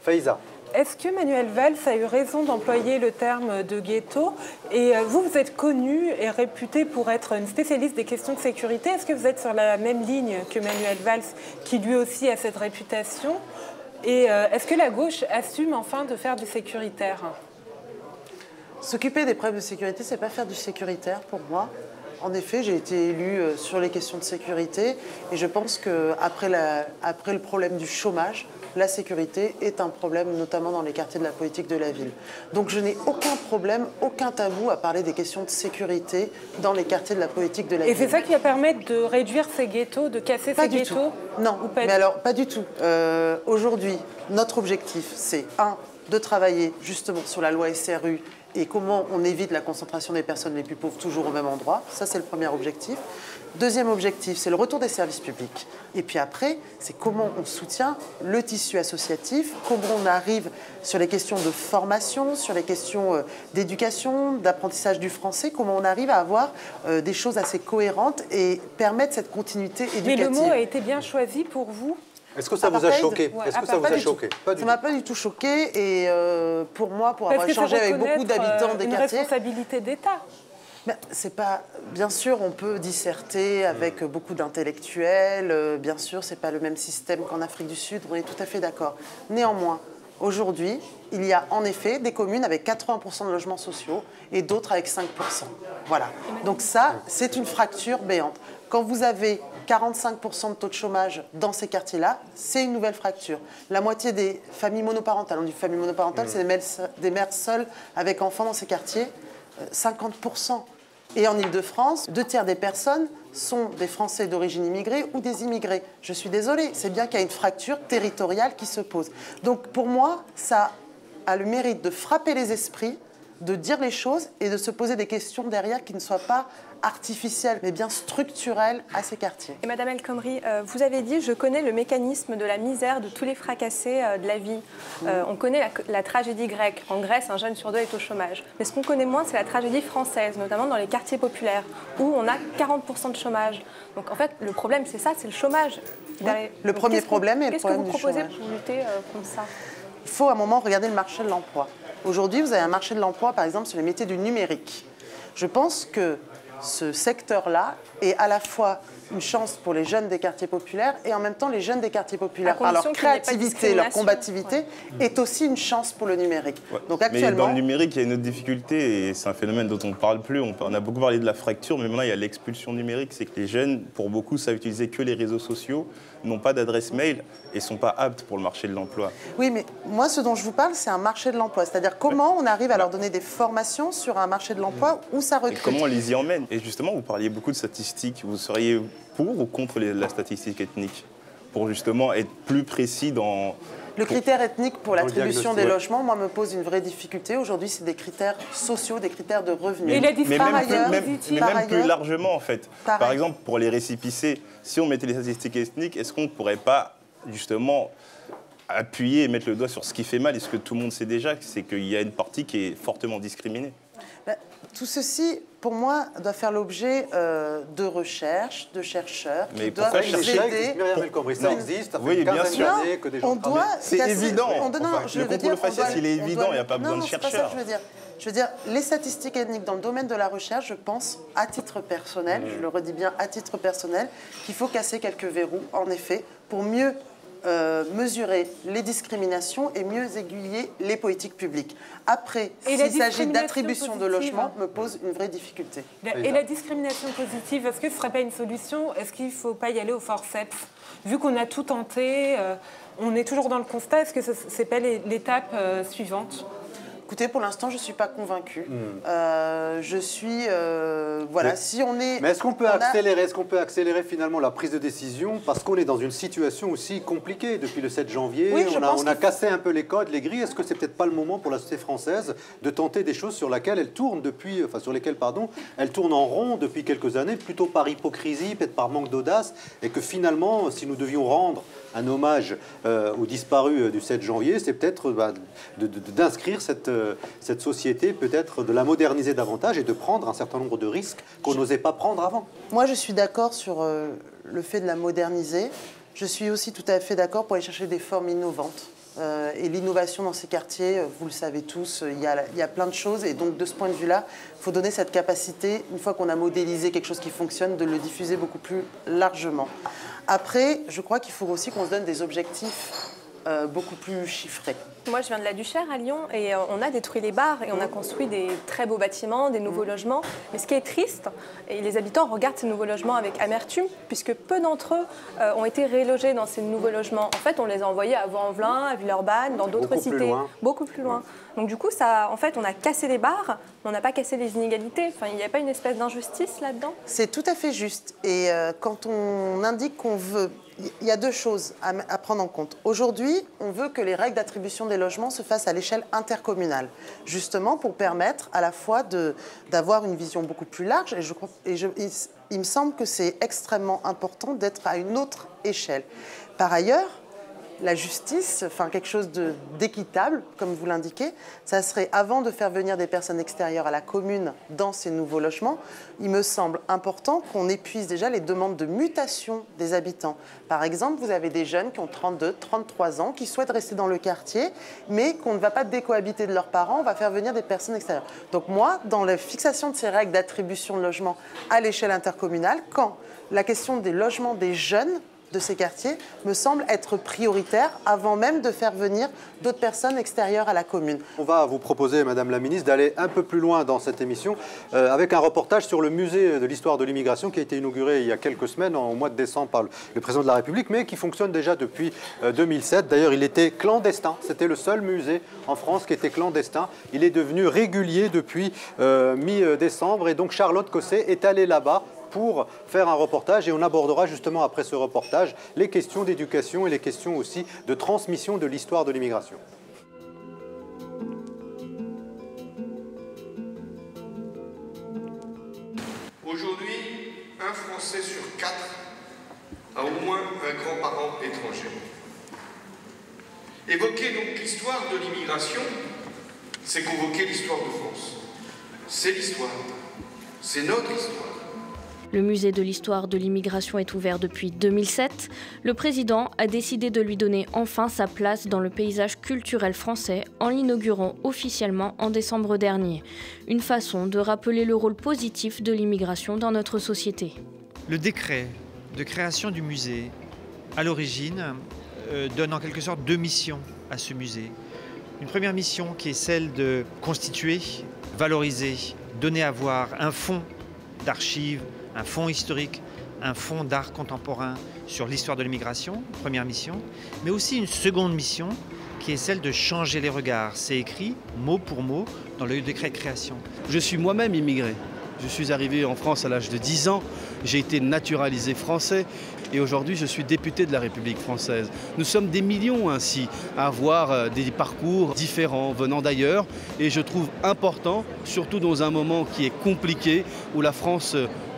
Faiza. Est-ce que Manuel Valls a eu raison d'employer le terme de ghetto? Et vous êtes connu et réputé pour être une spécialiste des questions de sécurité. Est-ce que vous êtes sur la même ligne que Manuel Valls, qui lui aussi a cette réputation? Et est-ce que la gauche assume enfin de faire du sécuritaire? S'occuper des problèmes de sécurité, c'est pas faire du sécuritaire pour moi. En effet, j'ai été élue sur les questions de sécurité et je pense qu'après le problème du chômage, la sécurité est un problème, notamment dans les quartiers de la politique de la ville. Donc je n'ai aucun problème, aucun tabou à parler des questions de sécurité dans les quartiers de la politique de la ville. Et c'est ça qui va permettre de réduire ces ghettos, de casser ces ghettos? Non, mais alors pas du tout. Aujourd'hui, notre objectif, c'est de travailler justement sur la loi SRU et comment on évite la concentration des personnes les plus pauvres toujours au même endroit. Ça, c'est le premier objectif. Deuxième objectif, c'est le retour des services publics. Et puis après, c'est comment on soutient le tissu associatif, comment on arrive sur les questions de formation, sur les questions d'éducation, d'apprentissage du français, comment on arrive à avoir des choses assez cohérentes et permettre cette continuité éducative. Mais le mot a été bien choisi pour vous? Est-ce que ça vous a choqué? Est-ce que ça vous a choqué? Ça ne m'a pas du tout choqué. Et pour moi, pour avoir échangé avec beaucoup d'habitants des quartiers... une responsabilité d'État. C'est pas... Bien sûr, on peut disserter avec beaucoup d'intellectuels. Bien sûr, ce n'est pas le même système qu'en Afrique du Sud. On est tout à fait d'accord. Néanmoins, aujourd'hui, il y a en effet des communes avec 80% de logements sociaux et d'autres avec 5%. Voilà. Donc ça, c'est une fracture béante. Quand vous avez 45% de taux de chômage dans ces quartiers-là, c'est une nouvelle fracture. La moitié des familles monoparentales, on dit familles monoparentales, c'est des mères seules avec enfants dans ces quartiers, 50%. Et en Ile-de-France, 2 tiers des personnes sont des Français d'origine immigrée ou des immigrés. Je suis désolée, c'est bien qu'il y a une fracture territoriale qui se pose. Donc pour moi, ça a le mérite de frapper les esprits, de dire les choses et de se poser des questions derrière qui ne soient pas artificielles, mais bien structurelles à ces quartiers. Et Madame El Khomri, vous avez dit « Je connais le mécanisme de la misère de tous les fracassés de la vie ». On connaît la tragédie grecque. En Grèce, un jeune sur deux est au chômage. Mais ce qu'on connaît moins, c'est la tragédie française, notamment dans les quartiers populaires, où on a 40% de chômage. Donc en fait, le problème, c'est ça, c'est le chômage. Oui. Le premier problème est le problème du chômage. Qu'est-ce que vous proposez pour lutter contre ça? Il faut à un moment regarder le marché de l'emploi. Aujourd'hui, vous avez un marché de l'emploi, par exemple, sur les métiers du numérique. Je pense que ce secteur-là est à la fois une chance pour les jeunes des quartiers populaires et en même temps les jeunes des quartiers populaires, par leur créativité, leur combativité, est aussi une chance pour le numérique. Ouais. Donc actuellement... Mais dans le numérique, il y a une autre difficulté et c'est un phénomène dont on ne parle plus. On a beaucoup parlé de la fracture, mais maintenant il y a l'expulsion numérique. C'est que les jeunes, pour beaucoup, savent utiliser que les réseaux sociaux, n'ont pas d'adresse mail et ne sont pas aptes pour le marché de l'emploi. Oui, mais moi, ce dont je vous parle, c'est un marché de l'emploi. C'est-à-dire comment on arrive à leur donner des formations sur un marché de l'emploi où ça recrute. Et comment on les y emmène. Et justement, vous parliez beaucoup de statistiques. Vous seriez pour ou contre la statistique ethnique? Pour justement être plus précis dans... Le critère ethnique pour l'attribution des logements, moi, me pose une vraie difficulté. Aujourd'hui, c'est des critères sociaux, des critères de revenus. Mais même plus largement, en fait. Par exemple, pour les récépissés, si on mettait les statistiques ethniques, est-ce qu'on ne pourrait pas, justement, appuyer et mettre le doigt sur ce qui fait mal? Et ce que tout le monde sait déjà, c'est qu'il y a une partie qui est fortement discriminée. Tout ceci, pour moi, doit faire l'objet de recherches, de chercheurs qui doivent nous aider. Myriam El Khomri, ça existe, ça fait oui, une bien quinzaine sûr. d'années que des gens travaillent. C'est évident. Le concours faciès, il est évident, il n'y a pas besoin de chercheurs. C'est pas ça que je veux dire. Je veux dire, les statistiques ethniques dans le domaine de la recherche, je pense, à titre personnel, je le redis bien, à titre personnel, qu'il faut casser quelques verrous, en effet, pour mieux mesurer les discriminations et mieux aiguiller les politiques publiques. Après, s'il s'agit d'attribution de logements, me pose une vraie difficulté. Et la discrimination positive, est-ce que ce ne serait pas une solution? Est-ce qu'il ne faut pas y aller au forceps? Vu qu'on a tout tenté, on est toujours dans le constat, est-ce que ce n'est pas l'étape suivante? Écoutez, pour l'instant, je ne suis pas convaincue. Je suis... voilà, si on est... Mais est-ce qu'on peut accélérer finalement la prise de décision parce qu'on est dans une situation aussi compliquée depuis le 7 janvier? Oui, on a cassé un peu les codes, les grilles. Est-ce que c'est peut-être pas le moment pour la société française de tenter des choses sur lesquelles elle tourne elle tourne en rond depuis quelques années, plutôt par hypocrisie, peut-être par manque d'audace, et que finalement, si nous devions rendre un hommage aux disparus du 7 janvier, c'est peut-être d'inscrire cette société, peut-être de la moderniser davantage et de prendre un certain nombre de risques qu'on n'osait pas prendre avant. Moi, je suis d'accord sur le fait de la moderniser. Je suis aussi tout à fait d'accord pour aller chercher des formes innovantes. Et l'innovation dans ces quartiers, vous le savez tous, il y a plein de choses. Et donc, de ce point de vue-là, il faut donner cette capacité, une fois qu'on a modélisé quelque chose qui fonctionne, de le diffuser beaucoup plus largement. Après, je crois qu'il faut aussi qu'on se donne des objectifs beaucoup plus chiffrés. Moi, je viens de la Duchère à Lyon et on a détruit les bars et on a construit des très beaux bâtiments, des nouveaux logements. Mais ce qui est triste, et les habitants regardent ces nouveaux logements avec amertume, puisque peu d'entre eux ont été relogés dans ces nouveaux logements. En fait, on les a envoyés à Vaux-en-Velin, à Villeurbanne, dans d'autres cités, beaucoup plus loin. Donc du coup, en fait, on a cassé les bars, mais on n'a pas cassé les inégalités. Enfin, il n'y a pas une espèce d'injustice là-dedans? C'est tout à fait juste. Et quand on indique qu'on veut... Il y a deux choses à prendre en compte. Aujourd'hui, on veut que les règles d'attribution des logements se fassent à l'échelle intercommunale, justement pour permettre à la fois d'avoir une vision beaucoup plus large. Il me semble que c'est extrêmement important d'être à une autre échelle. Par ailleurs, la justice, enfin quelque chose d'équitable, comme vous l'indiquez, ça serait avant de faire venir des personnes extérieures à la commune dans ces nouveaux logements, il me semble important qu'on épuise déjà les demandes de mutation des habitants. Par exemple, vous avez des jeunes qui ont 32, 33 ans, qui souhaitent rester dans le quartier, mais qu'on ne va pas décohabiter de leurs parents, on va faire venir des personnes extérieures. Donc moi, dans la fixation de ces règles d'attribution de logements à l'échelle intercommunale, quand la question des logements des jeunes de ces quartiers me semble être prioritaire avant même de faire venir d'autres personnes extérieures à la commune. On va vous proposer, Madame la Ministre, d'aller un peu plus loin dans cette émission avec un reportage sur le musée de l'histoire de l'immigration qui a été inauguré il y a quelques semaines, au mois de décembre, par le président de la République, mais qui fonctionne déjà depuis 2007. D'ailleurs, il était clandestin. C'était le seul musée en France qui était clandestin. Il est devenu régulier depuis mi-décembre et donc Charlotte Cosset est allée là-bas pour faire un reportage et on abordera justement après ce reportage les questions d'éducation et les questions aussi de transmission de l'histoire de l'immigration. Aujourd'hui, un Français sur 4 a au moins un grand-parent étranger. Évoquer donc l'histoire de l'immigration, c'est convoquer l'histoire de France. C'est l'histoire, c'est notre histoire. Le musée de l'histoire de l'immigration est ouvert depuis 2007. Le président a décidé de lui donner enfin sa place dans le paysage culturel français en l'inaugurant officiellement en décembre dernier. Une façon de rappeler le rôle positif de l'immigration dans notre société. Le décret de création du musée, à l'origine, donne en quelque sorte 2 missions à ce musée. Une première mission qui est celle de constituer, valoriser, donner à voir un fonds d'archives, un fonds historique, un fonds d'art contemporain sur l'histoire de l'immigration, première mission, mais aussi une seconde mission qui est celle de changer les regards. C'est écrit mot pour mot dans le décret de création. Je suis moi-même immigré. Je suis arrivé en France à l'âge de 10 ans, j'ai été naturalisé français et aujourd'hui je suis député de la République française. Nous sommes des millions ainsi à avoir des parcours différents venant d'ailleurs et je trouve important, surtout dans un moment qui est compliqué, où la France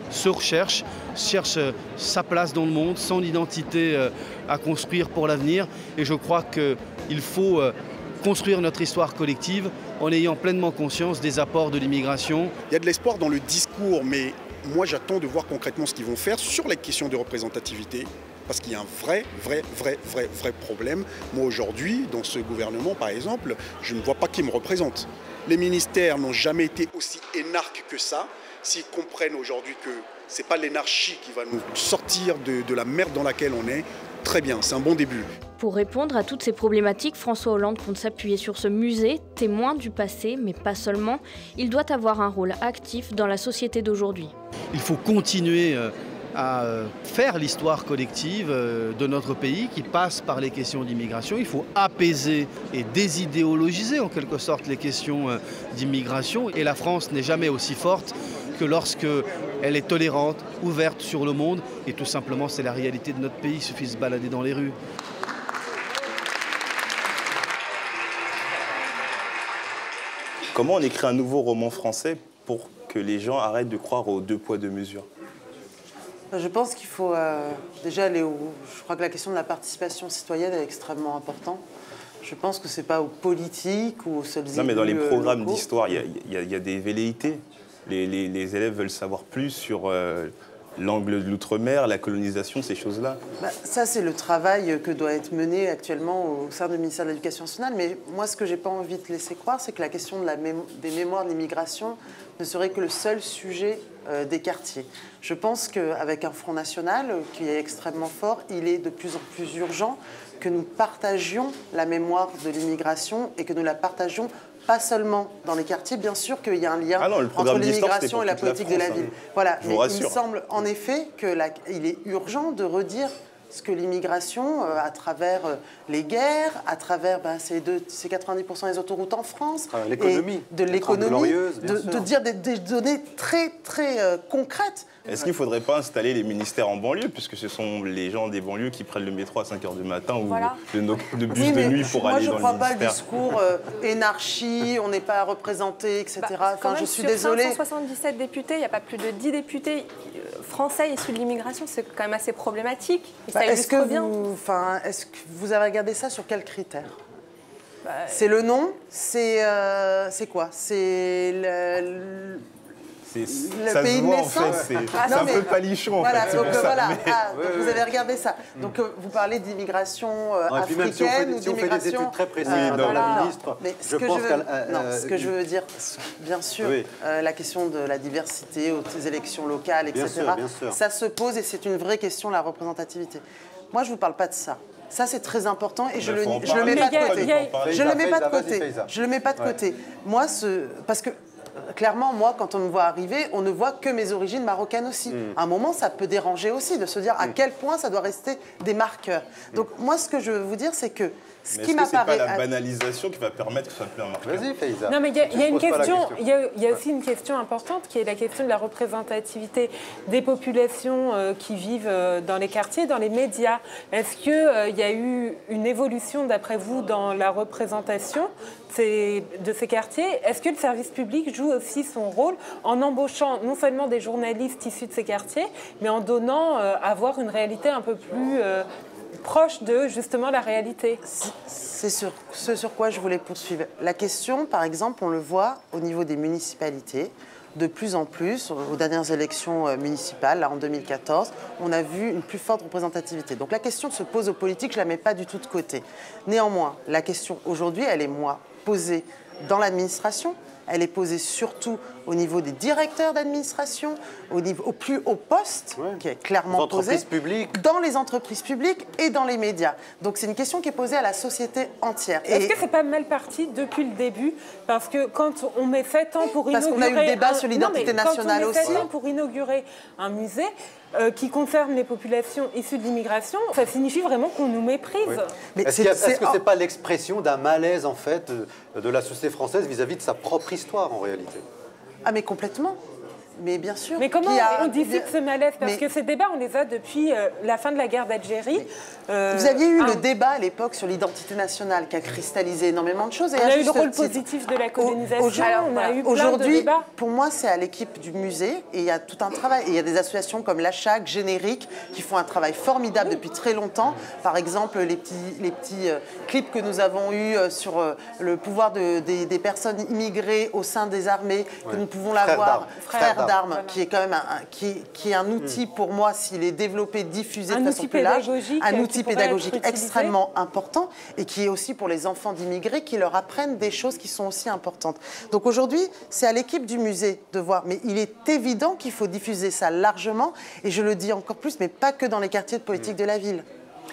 se recherche, cherche sa place dans le monde, son identité à construire pour l'avenir et je crois qu'il faut construire notre histoire collective en ayant pleinement conscience des apports de l'immigration. Il y a de l'espoir dans le discours, mais moi j'attends de voir concrètement ce qu'ils vont faire sur les questions de représentativité, parce qu'il y a un vrai problème. Moi aujourd'hui, dans ce gouvernement par exemple, je ne vois pas qui me représente. Les ministères n'ont jamais été aussi énarques que ça. S'ils comprennent aujourd'hui que ce n'est pas l'énarchie qui va nous sortir de la merde dans laquelle on est, très bien, c'est un bon début. Pour répondre à toutes ces problématiques, François Hollande compte s'appuyer sur ce musée, témoin du passé, mais pas seulement. Il doit avoir un rôle actif dans la société d'aujourd'hui. Il faut continuer à faire l'histoire collective de notre pays qui passe par les questions d'immigration. Il faut apaiser et désidéologiser en quelque sorte les questions d'immigration. Et la France n'est jamais aussi forte que lorsqu'elle est tolérante, ouverte sur le monde. Et tout simplement, c'est la réalité de notre pays. Il suffit de se balader dans les rues. Comment on écrit un nouveau roman français pour que les gens arrêtent de croire aux 2 poids 2 mesures? Je pense qu'il faut déjà aller Je crois que la question de la participation citoyenne est extrêmement importante. Je pense que ce n'est pas aux politiques ou aux seuls élus. Non, mais dans les programmes d'histoire, il y a des velléités. Les élèves veulent savoir plus sur l'angle de l'outre-mer, la colonisation, ces choses-là. Ça, c'est le travail que doit être mené actuellement au sein du ministère de l'Éducation nationale. Mais moi, ce que je n'ai pas envie de laisser croire, c'est que la question des mémoires de l'immigration ne serait que le seul sujet des quartiers. Je pense qu'avec un Front national qui est extrêmement fort, il est de plus en plus urgent que nous partagions la mémoire de l'immigration et que nous la partagions pas seulement dans les quartiers, bien sûr qu'il y a un lien entre l'immigration et la politique de la ville. Voilà, mais il me semble en effet qu'il est urgent de redire ce que l'immigration, à travers les guerres, à travers ces 90% des autoroutes en France, l'économie, de l'économie, de dire des données très concrètes. Est-ce qu'il ne faudrait pas installer les ministères en banlieue, puisque ce sont les gens des banlieues qui prennent le métro à 5h du matin ou le bus de nuit pour aller dans le ministère? Moi, je ne crois pas le discours énarchie, on n'est pas représenté, etc. Je suis désolée. Sur 577 députés, il n'y a pas plus de 10 députés français issus de l'immigration. C'est quand même assez problématique. Est-ce que vous avez regardé ça sur quels critères? C'est le nom? C'est quoi? C'est le pays de naissance. C'est un peu palichon. Voilà, donc vous avez regardé ça. Donc vous parlez d'immigration africaine ou d'immigration... Si on fait des études très précises, Madame la ministre, ce que je veux dire, bien sûr, la question de la diversité aux élections locales, etc., bien sûr. Ça se pose et c'est une vraie question, la représentativité. Moi, je ne vous parle pas de ça. Ça, c'est très important et je le mets pas de côté. Je le mets pas de côté. Moi, parce que clairement, moi, quand on me voit arriver, on ne voit que mes origines marocaines aussi. À un moment, ça peut déranger aussi de se dire à quel point ça doit rester des marqueurs. Donc, moi, ce que je veux vous dire, c'est que ce qui m'apparaît... c'est pas la banalisation qui va permettre que ce soit plus un marqueur? Vas-y, Faiza. Non, mais il y a une question, il y a aussi une question importante qui est la question de la représentativité des populations qui vivent dans les quartiers, dans les médias. Est-ce qu'il y a eu une évolution, d'après vous, dans la représentation ces quartiers, est-ce que le service public joue aussi son rôle en embauchant non seulement des journalistes issus de ces quartiers, mais en donnant à voir une réalité un peu plus proche de justement la réalité? C'est ce sur quoi je voulais poursuivre. La question, par exemple, on le voit au niveau des municipalités. De plus en plus, aux dernières élections municipales, là, en 2014, on a vu une plus forte représentativité. Donc la question se pose aux politiques, je ne la mets pas du tout de côté. Néanmoins, la question aujourd'hui, elle est posée dans l'administration, elle est posée surtout au niveau des directeurs d'administration, au plus haut poste, qui est clairement posé, dans les entreprises publiques et dans les médias. Donc c'est une question qui est posée à la société entière. Est-ce que c'est pas mal parti depuis le début? Parce que quand on met 7 ans pour inaugurer... Parce qu'on a eu le débat sur l'identité nationale aussi. Quand on met 7 ans pour inaugurer un musée qui concerne les populations issues de l'immigration, ça signifie vraiment qu'on nous méprise. Oui. Mais est-ce que ce n'est pas l'expression d'un malaise, en fait, de la société française vis-à-vis de sa propre histoire, en réalité? Ah mais complètement, mais bien sûr. Mais comment on dissipe ce malaise? Parce que ces débats, on les a depuis la fin de la guerre d'Algérie. Vous aviez eu le débat à l'époque sur l'identité nationale qui a cristallisé énormément de choses. On a eu le rôle positif de la colonisation, on a eu plein de débats. Pour moi, c'est à l'équipe du musée et il y a tout un travail. Et il y a des associations comme l'ACHAC, Générique, qui font un travail formidable depuis très longtemps. Par exemple, les petits clips que nous avons eus sur le pouvoir des personnes immigrées au sein des armées, que nous pouvons l'avoir. Frères d'armes, voilà. Qui est quand même qui est un outil pour moi, s'il est développé, diffusé de façon plus large, un outil pédagogique extrêmement important et qui est aussi pour les enfants d'immigrés qui leur apprennent des choses qui sont aussi importantes. Donc aujourd'hui, c'est à l'équipe du musée de voir, mais il est évident qu'il faut diffuser ça largement et je le dis encore plus, mais pas que dans les quartiers de politique de la ville.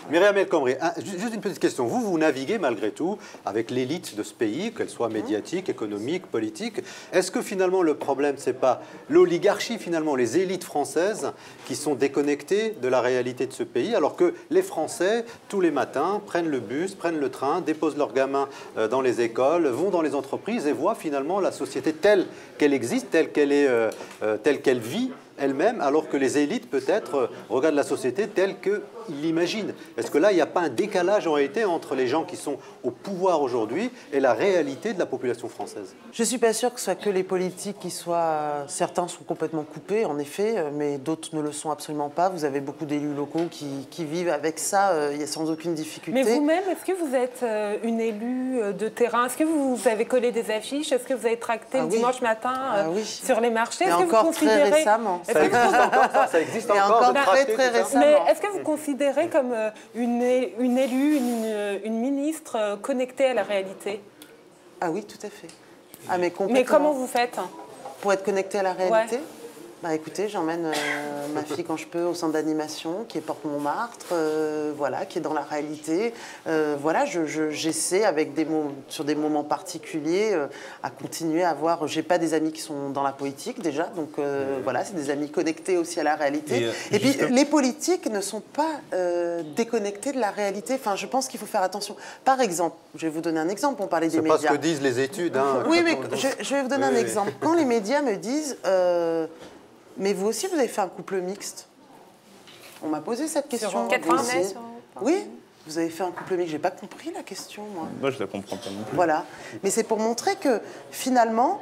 Myriam El Khomri, juste une petite question. Vous naviguez malgré tout avec l'élite de ce pays, qu'elle soit médiatique, économique, politique. Est-ce que finalement le problème, ce n'est pas l'oligarchie, finalement, les élites françaises qui sont déconnectées de la réalité de ce pays, alors que les Français, tous les matins, prennent le bus, prennent le train, déposent leurs gamins dans les écoles, vont dans les entreprises et voient finalement la société telle qu'elle existe, telle qu'elle vit elle-même, alors que les élites, peut-être, regardent la société telle qu'ils l'imaginent. Est-ce que là, il n'y a pas un décalage en réalité entre les gens qui sont au pouvoir aujourd'hui et la réalité de la population française? Je ne suis pas sûre que ce soit que les politiques qui soient... Certains sont complètement coupés, en effet, mais d'autres ne le sont absolument pas. Vous avez beaucoup d'élus locaux qui vivent avec ça sans aucune difficulté. Mais vous-même, est-ce que vous êtes une élue de terrain? Est-ce que vous avez collé des affiches? Est-ce que vous avez tracté le dimanche matin sur les marchés? Et encore très récemment. Ça existe encore très récemment. Mais est-ce que vous considérez comme une élue, une ministre connectée à la réalité? Ah oui, tout à fait. Ah, mais comment vous faites? Pour être connectée à la réalité? Bah écoutez, j'emmène ma fille quand je peux au centre d'animation qui est Porte Montmartre, voilà, qui est dans la réalité. Voilà, j'essaie sur des moments particuliers à continuer à voir. J'ai pas des amis qui sont dans la politique déjà, donc voilà, c'est des amis connectés aussi à la réalité. Et puis les politiques ne sont pas déconnectés de la réalité. Enfin, je pense qu'il faut faire attention. Par exemple, je vais vous donner un exemple. On parlait des médias. C'est pas ce que disent les études. Hein, oui, mais je vais vous donner un exemple. Quand les médias me disent mais vous aussi, vous avez fait un couple mixte. On m'a posé cette question. Oui, vous avez fait un couple mixte. J'ai pas compris la question, moi. Moi, je la comprends pas non plus. Voilà. Mais c'est pour montrer que, finalement,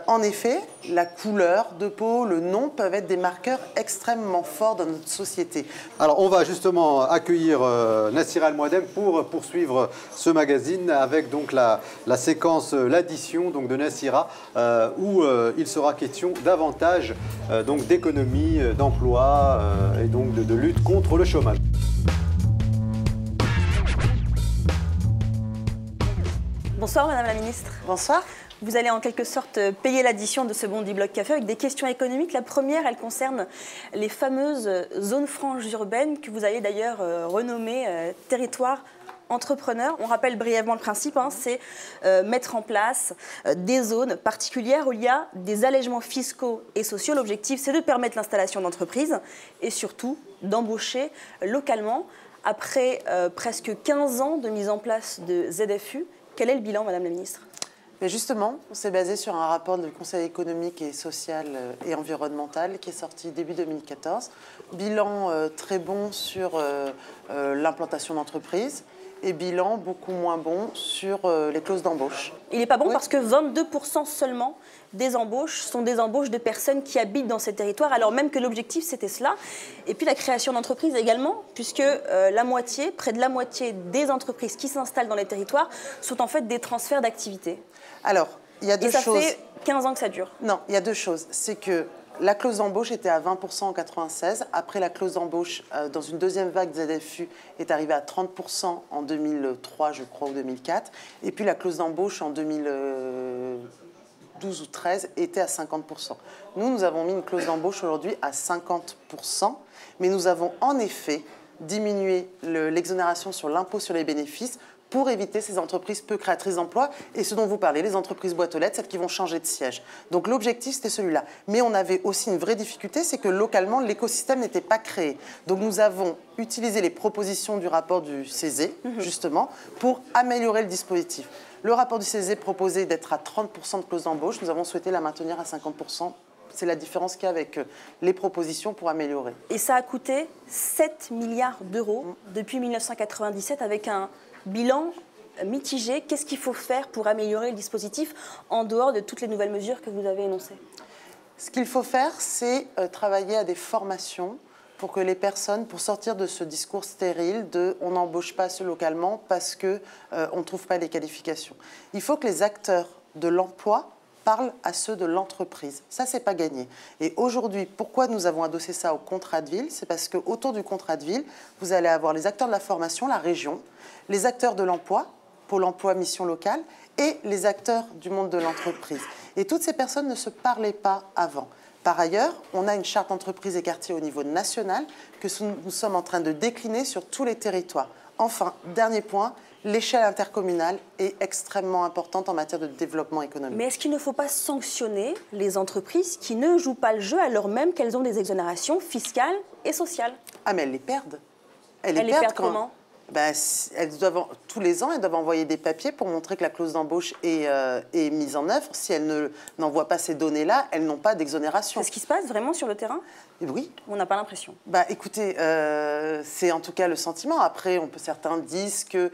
en effet, la couleur de peau, le nom peuvent être des marqueurs extrêmement forts dans notre société. Alors, on va justement accueillir Nassira El Mouadem pour poursuivre ce magazine avec donc la séquence, l'addition donc de Nassira, où il sera question davantage donc d'économie, d'emploi et donc de lutte contre le chômage. Bonsoir Madame la Ministre. Bonsoir. Vous allez en quelque sorte payer l'addition de ce Bondi Blog Café avec des questions économiques. La première, elle concerne les fameuses zones franches urbaines que vous avez d'ailleurs renommées territoires entrepreneurs. On rappelle brièvement le principe, hein, c'est mettre en place des zones particulières où il y a des allègements fiscaux et sociaux. L'objectif, c'est de permettre l'installation d'entreprises et surtout d'embaucher localement. Après presque 15 ans de mise en place de ZFU, quel est le bilan, Madame la Ministre ? Mais justement, on s'est basé sur un rapport du Conseil économique et social et environnemental qui est sorti début 2014. Bilan très bon sur l'implantation d'entreprises et bilan beaucoup moins bon sur les clauses d'embauche. Il n'est pas bon parce que 22% seulement des embauches sont des embauches de personnes qui habitent dans ces territoires, alors même que l'objectif c'était cela. Et puis la création d'entreprises également, puisque près de la moitié des entreprises qui s'installent dans les territoires sont en fait des transferts d'activités. Alors, il y a deux choses. Et ça fait 15 ans que ça dure. Non, il y a deux choses. C'est que la clause d'embauche était à 20% en 1996. Après, la clause d'embauche, dans une deuxième vague ZFU, est arrivée à 30% en 2003, je crois, ou 2004. Et puis la clause d'embauche en 2012 ou 2013 était à 50%. Nous avons mis une clause d'embauche aujourd'hui à 50%, mais nous avons en effet diminué l'exonération sur l'impôt sur les bénéfices pour éviter ces entreprises peu créatrices d'emplois et ce dont vous parlez, les entreprises boîtes aux lettres, celles qui vont changer de siège. Donc l'objectif, c'était celui-là. Mais on avait aussi une vraie difficulté, c'est que localement, l'écosystème n'était pas créé. Donc nous avons utilisé les propositions du rapport du CESE, justement, pour améliorer le dispositif. Le rapport du CESE proposait d'être à 30% de clause d'embauche. Nous avons souhaité la maintenir à 50%. C'est la différence qu'il y a avec les propositions pour améliorer. Et ça a coûté 7 milliards d'euros depuis 1997 avec un bilan mitigé. Qu'est-ce qu'il faut faire pour améliorer le dispositif en dehors de toutes les nouvelles mesures que vous avez énoncées? Ce qu'il faut faire, c'est travailler à des formations pour que les personnes, pour sortir de ce discours stérile de on n'embauche pas ceux localement parce qu'on ne trouve pas les qualifications. Il faut que les acteurs de l'emploi parlent à ceux de l'entreprise. Ça, c'est pas gagné. Et aujourd'hui, pourquoi nous avons adossé ça au contrat de ville? C'est parce qu'autour du contrat de ville, vous allez avoir les acteurs de la formation, la région, les acteurs de l'emploi, Pôle emploi, mission locale, et les acteurs du monde de l'entreprise. Et toutes ces personnes ne se parlaient pas avant. Par ailleurs, on a une charte entreprise et quartier au niveau national que nous sommes en train de décliner sur tous les territoires. Enfin, dernier point, l'échelle intercommunale est extrêmement importante en matière de développement économique. Mais est-ce qu'il ne faut pas sanctionner les entreprises qui ne jouent pas le jeu alors même qu'elles ont des exonérations fiscales et sociales? Ah, mais elles les perdent. Elles les perdent comment? Elles doivent, tous les ans, elles doivent envoyer des papiers pour montrer que la clause d'embauche est mise en œuvre. Si elles n'envoient pas ces données-là, elles n'ont pas d'exonération. C'est ce qui se passe vraiment sur le terrain? Oui. On n'a pas l'impression. Écoutez, c'est en tout cas le sentiment. Après, certains disent que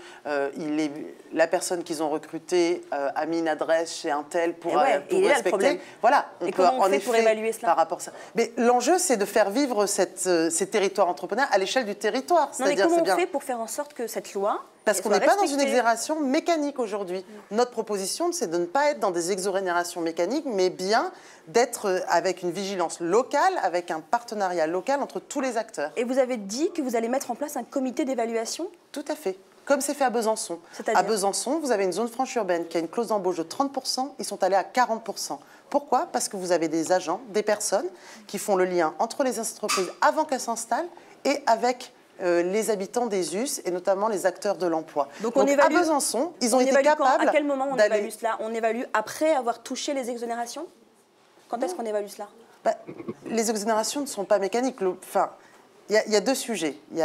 la personne qu'ils ont recrutée a mis une adresse chez un tel pour respecter. Voilà. Et comment on fait pour évaluer cela? Par rapport à ça. Mais l'enjeu, c'est de faire vivre ces territoires entrepreneurs à l'échelle du territoire. Non, mais comment on fait pour faire en sorte que cette loi... Parce qu'on n'est pas dans une exonération mécanique aujourd'hui. Notre proposition, c'est de ne pas être dans des exonérations mécaniques, mais bien d'être avec une vigilance locale, avec un partenariat local entre tous les acteurs. Et vous avez dit que vous allez mettre en place un comité d'évaluation? Tout à fait. Comme c'est fait à Besançon. À Besançon, vous avez une zone franche urbaine qui a une clause d'embauche de 30%, ils sont allés à 40%. Pourquoi? Parce que vous avez des agents, des personnes qui font le lien entre les entreprises avant qu'elles s'installent et avec les habitants des US et notamment les acteurs de l'emploi. Donc on évalue, à Besançon, ils ont été capables. À quel moment on évalue cela? On évalue après avoir touché les exonérations? Quand est-ce qu'on évalue cela? Les exonérations ne sont pas mécaniques. Enfin, il y a deux sujets. Il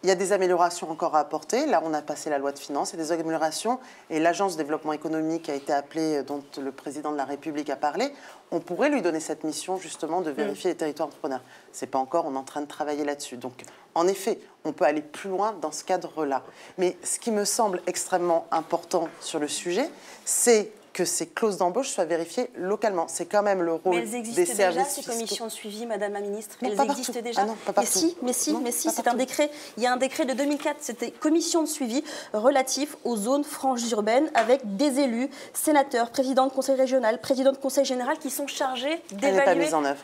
y a des améliorations encore à apporter. Là, on a passé la loi de finances et des améliorations. Et l'Agence de développement économique a été appelée, dont le président de la République a parlé. On pourrait lui donner cette mission, justement, de vérifier les territoires entrepreneurs. Ce n'est pas encore, on est en train de travailler là-dessus. Donc, en effet, on peut aller plus loin dans ce cadre-là. Mais ce qui me semble extrêmement important sur le sujet, c'est que ces clauses d'embauche soient vérifiées localement. C'est quand même le rôle des services. Mais elles existent déjà, ces commissions de suivi, Madame la Ministre? Non, elles existent déjà? Non, pas partout. Mais si, c'est un décret. Il y a un décret de 2004, c'était commission de suivi relatif aux zones franches urbaines avec des élus, sénateurs, présidents de conseil régional, présidents de conseil général qui sont chargés d'évaluer. Elle n'est pas mise en œuvre.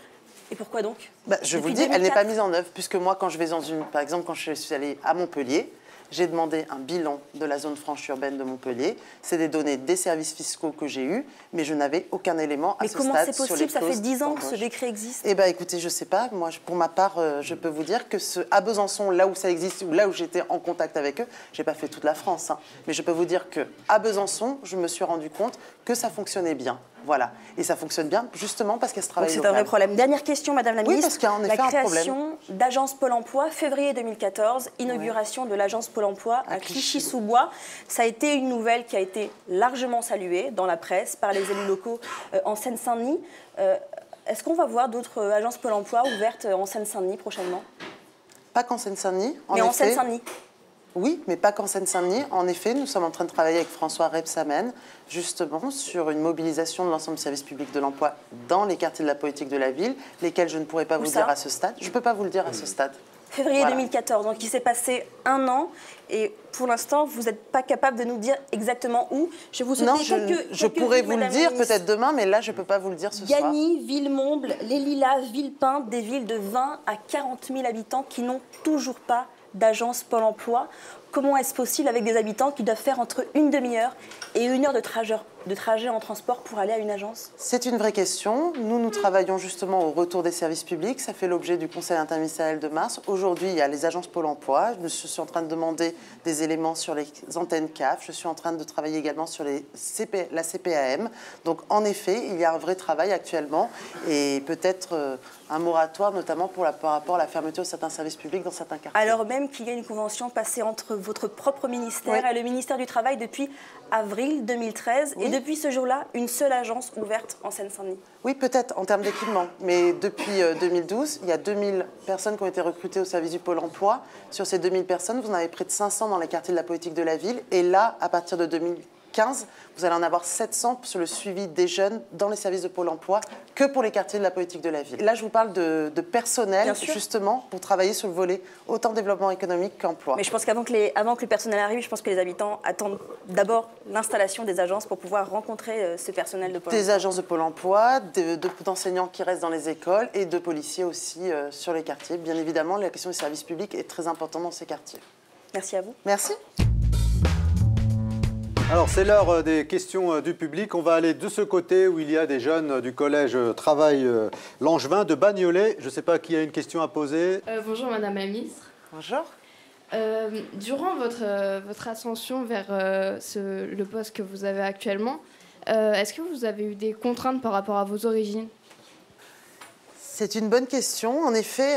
Et pourquoi donc? Je vous le dis, elle n'est pas mise en œuvre, puisque moi, quand je vais par exemple, quand je suis allée à Montpellier, j'ai demandé un bilan de la zone franche urbaine de Montpellier. C'est des données des services fiscaux que j'ai eus, mais je n'avais aucun élément à ce stade sur les clauses. Mais comment c'est possible? Ça fait 10 ans que ce décret existe. Eh bien, écoutez, je ne sais pas. Moi, pour ma part, je peux vous dire que à Besançon, là où ça existe, ou là où j'étais en contact avec eux, je n'ai pas fait toute la France, hein, mais je peux vous dire qu'à Besançon, je me suis rendu compte que ça fonctionnait bien. Voilà. Et ça fonctionne bien justement parce qu'elle se travaille local. C'est un vrai problème. Dernière question, Madame la Ministre. Oui, parce qu'il y a en effet un problème. La création d'agence Pôle emploi, février 2014, inauguration de l'agence Pôle emploi à Clichy-sous-Bois. Ça a été une nouvelle qui a été largement saluée dans la presse par les élus locaux en Seine-Saint-Denis. Est-ce qu'on va voir d'autres agences Pôle emploi ouvertes en Seine-Saint-Denis prochainement? Pas qu'en Seine-Saint-Denis. Mais en Seine-Saint-Denis. Oui, mais pas qu'en Seine-Saint-Denis. En effet, nous sommes en train de travailler avec François Rebsamen, justement, sur une mobilisation de l'ensemble du service public de l'emploi dans les quartiers de la politique de la ville, lesquels je ne pourrais pas vous dire à ce stade. Je ne peux pas vous le dire à ce stade. Février 2014, donc il s'est passé 1 an et pour l'instant, vous n'êtes pas capable de nous dire exactement où. Je vous Non, je pourrais vous le dire peut-être demain, mais là, je ne peux pas vous le dire ce soir. Gagny, Villemomble, Les Lilas, Villepinte, des villes de 20 à 40 000 habitants qui n'ont toujours pas d'agence Pôle emploi. Comment est-ce possible avec des habitants qui doivent faire entre une demi-heure et 1 heure de trajet en transport pour aller à une agence? C'est une vraie question. Nous travaillons justement au retour des services publics. Ça fait l'objet du Conseil interministériel de mars. Aujourd'hui, il y a les agences Pôle emploi. Je suis en train de demander des éléments sur les antennes CAF. Je suis en train de travailler également sur la CPAM. Donc, en effet, il y a un vrai travail actuellement et peut-être un moratoire, notamment par rapport à la fermeture de certains services publics dans certains quartiers. Alors même qu'il y a une convention passée entre votre propre ministère et le ministère du Travail depuis avril 2013. Et depuis ce jour-là, une seule agence ouverte en Seine-Saint-Denis. Oui, peut-être en termes d'équipement. Mais depuis 2012, il y a 2000 personnes qui ont été recrutées au service du Pôle emploi. Sur ces 2000 personnes, vous en avez près de 500 dans les quartiers de la politique de la ville. Et là, à partir de 2015, vous allez en avoir 700 sur le suivi des jeunes dans les services de Pôle emploi que pour les quartiers de la politique de la ville. Là, je vous parle de personnel, justement, pour travailler sur le volet autant développement économique qu'emploi. Mais je pense qu'avant que le personnel arrive, je pense que les habitants attendent d'abord l'installation des agences pour pouvoir rencontrer ce personnel de Pôle emploi. Des agences de Pôle emploi, d'enseignants qui restent dans les écoles et de policiers aussi sur les quartiers. Bien évidemment, la question du service public est très importante dans ces quartiers. Merci à vous. Merci. Alors, c'est l'heure des questions du public. On va aller de ce côté où il y a des jeunes du collège Travail Langevin de Bagnolet. Je ne sais pas qui a une question à poser. Bonjour Madame la Ministre. Bonjour. Durant votre ascension vers le poste que vous avez actuellement, est-ce que vous avez eu des contraintes par rapport à vos origines? C'est une bonne question. En effet,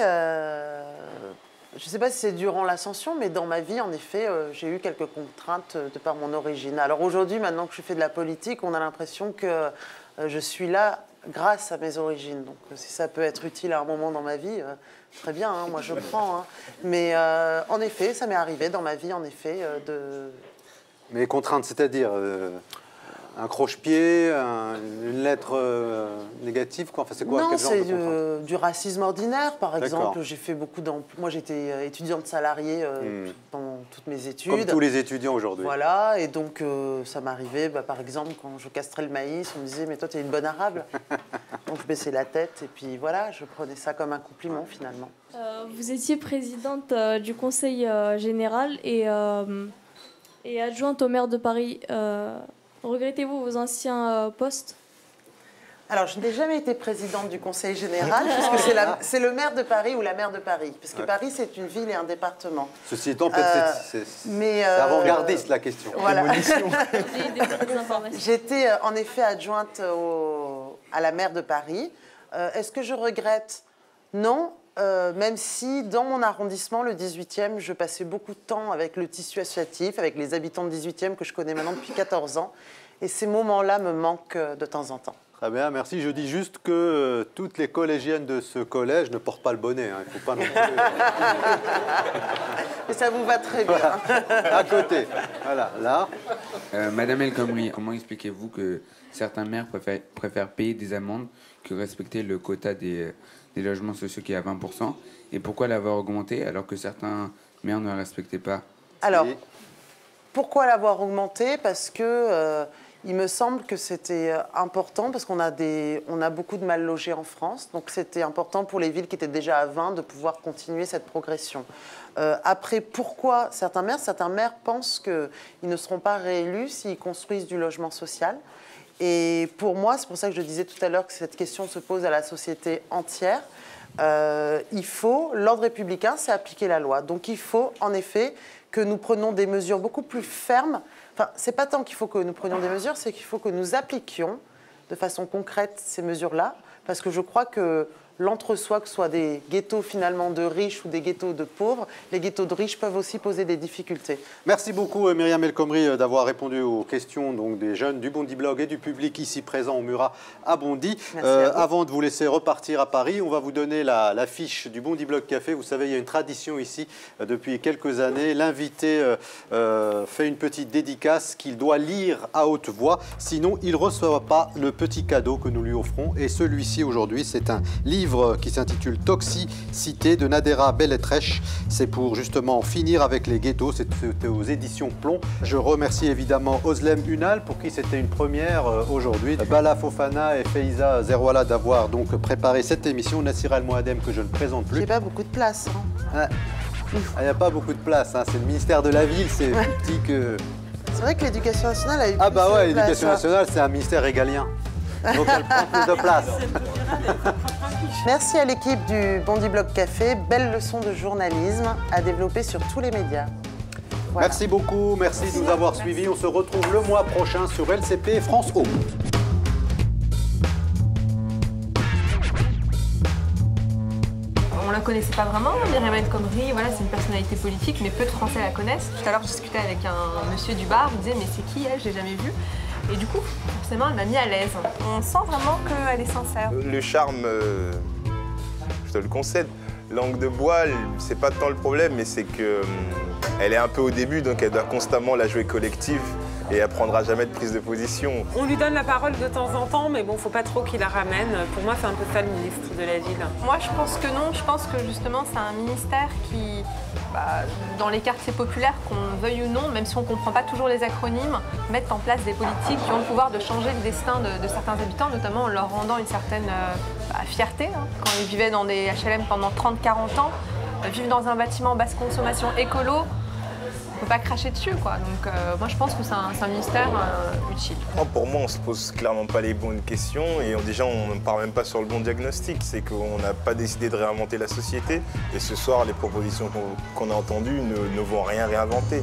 je ne sais pas si c'est durant l'ascension, mais dans ma vie, en effet, j'ai eu quelques contraintes de par mon origine. Alors aujourd'hui, maintenant que je fais de la politique, on a l'impression que je suis là grâce à mes origines. Donc si ça peut être utile à un moment dans ma vie, très bien, hein, moi je prends. Hein. Mais en effet, ça m'est arrivé dans ma vie, en effet, de... Mais contraintes, c'est-à-dire un croche-pied, une lettre négative, quoi. Enfin, c'est quoi? Non, quel genre de c'est du racisme ordinaire, par exemple. D'accord. J'ai fait beaucoup Moi, j'étais étudiante salariée pendant toutes mes études. Comme tous les étudiants aujourd'hui. Voilà, et donc ça m'arrivait, par exemple, quand je castrais le maïs, on me disait « mais toi, t'es une bonne arabe ». Donc je baissais la tête, et puis voilà, je prenais ça comme un compliment, finalement. Vous étiez présidente du Conseil général et adjointe au maire de Paris. Regrettez-vous vos anciens postes? Alors, je n'ai jamais été présidente du Conseil général, puisque c'est le maire de Paris ou la maire de Paris, parce que Paris, c'est une ville et un département. Ceci étant, peut-être c'est avant-gardiste, la question. Voilà. J'étais en effet adjointe à la maire de Paris. Est-ce que je regrette? Non. Même si, dans mon arrondissement, le 18e, je passais beaucoup de temps avec le tissu associatif, avec les habitants de 18e que je connais maintenant depuis 14 ans. Et ces moments-là me manquent de temps en temps. Très bien, merci. Je dis juste que toutes les collégiennes de ce collège ne portent pas le bonnet. Hein. Il ne faut pas non plus... Et ça vous va très bien. Voilà. À côté. Voilà, là. Madame El Khomri, comment expliquez-vous que certains maires préfèrent payer des amendes que respecter le quota des logements sociaux qui est à 20%? Et pourquoi l'avoir augmenté alors que certains maires ne la respectaient pas? Alors, pourquoi l'avoir augmenté? Parce que il me semble que c'était important, parce qu'on a beaucoup de mal logés en France. Donc c'était important pour les villes qui étaient déjà à 20 de pouvoir continuer cette progression. Après, pourquoi certains maires pensent qu'ils ne seront pas réélus s'ils construisent du logement social. Et pour moi, c'est pour ça que je disais tout à l'heure que cette question se pose à la société entière. L'ordre républicain, c'est appliquer la loi. Donc il faut, en effet, que nous prenions des mesures beaucoup plus fermes. Enfin, c'est pas tant qu'il faut que nous prenions des mesures, c'est qu'il faut que nous appliquions de façon concrète ces mesures-là. Parce que je crois que l'entre-soi, que ce soit des ghettos finalement de riches ou des ghettos de pauvres. Les ghettos de riches peuvent aussi poser des difficultés. Merci beaucoup Myriam El Khomri d'avoir répondu aux questions donc, des jeunes du Bondy Blog et du public ici présent au Murat à Bondy. Avant de vous laisser repartir à Paris, on va vous donner la fiche du Bondy Blog Café. Vous savez, il y a une tradition ici depuis quelques années. L'invité fait une petite dédicace qu'il doit lire à haute voix, sinon il ne reçoit pas le petit cadeau que nous lui offrons. Et celui-ci aujourd'hui, c'est un livre qui s'intitule Toxicité de Nadera Belletrech. C'est pour justement finir avec les ghettos. C'était aux éditions Plomb. Je remercie évidemment Özlem Ünal pour qui c'était une première aujourd'hui. Bala Fofana et Feiza Zerwala d'avoir donc préparé cette émission. Nassir El Moadem que je ne présente plus. Il n'y a pas beaucoup de place. Hein. Il n'y a pas beaucoup de place. Hein. C'est le ministère de la Ville, c'est plus petit que... C'est vrai que l'éducation nationale a eu Ah bah ouais, de place, l'éducation nationale, c'est un ministère régalien. Donc elle prend plus de place. Merci à l'équipe du Bondy Blog Café. Belle leçon de journalisme à développer sur tous les médias. Voilà. Merci beaucoup, merci de nous avoir suivis. On se retrouve le mois prochain sur LCP et France O. On la connaissait pas vraiment, Myriam El Khomri, voilà, c'est une personnalité politique, mais peu de Français la connaissent. Tout à l'heure, je discutais avec un monsieur du bar, il me disait mais c'est qui elle, je l'ai jamais vue. Et du coup, forcément, elle m'a mis à l'aise. On sent vraiment qu'elle est sincère. Le charme, je te le concède. Langue de bois, c'est pas tant le problème, mais c'est que elle est un peu au début, donc elle doit constamment la jouer collective et elle prendra jamais de prise de position. On lui donne la parole de temps en temps, mais bon, faut pas trop qu'il la ramène. Pour moi, c'est un peu ça le ministre de la Ville. Moi, je pense que non. Je pense que justement, c'est un ministère qui, dans les quartiers populaires, qu'on veuille ou non, même si on ne comprend pas toujours les acronymes, mettent en place des politiques qui ont le pouvoir de changer le destin de certains habitants, notamment en leur rendant une certaine fierté. Hein. Quand ils vivaient dans des HLM pendant 30-40 ans, vivre dans un bâtiment basse consommation écolo, on ne peut pas cracher dessus, quoi. Donc moi je pense que c'est un ministère utile. Pour moi, on se pose clairement pas les bonnes questions et déjà on ne part même pas sur le bon diagnostic. C'est qu'on n'a pas décidé de réinventer la société et ce soir les propositions qu'on a entendues ne vont rien réinventer.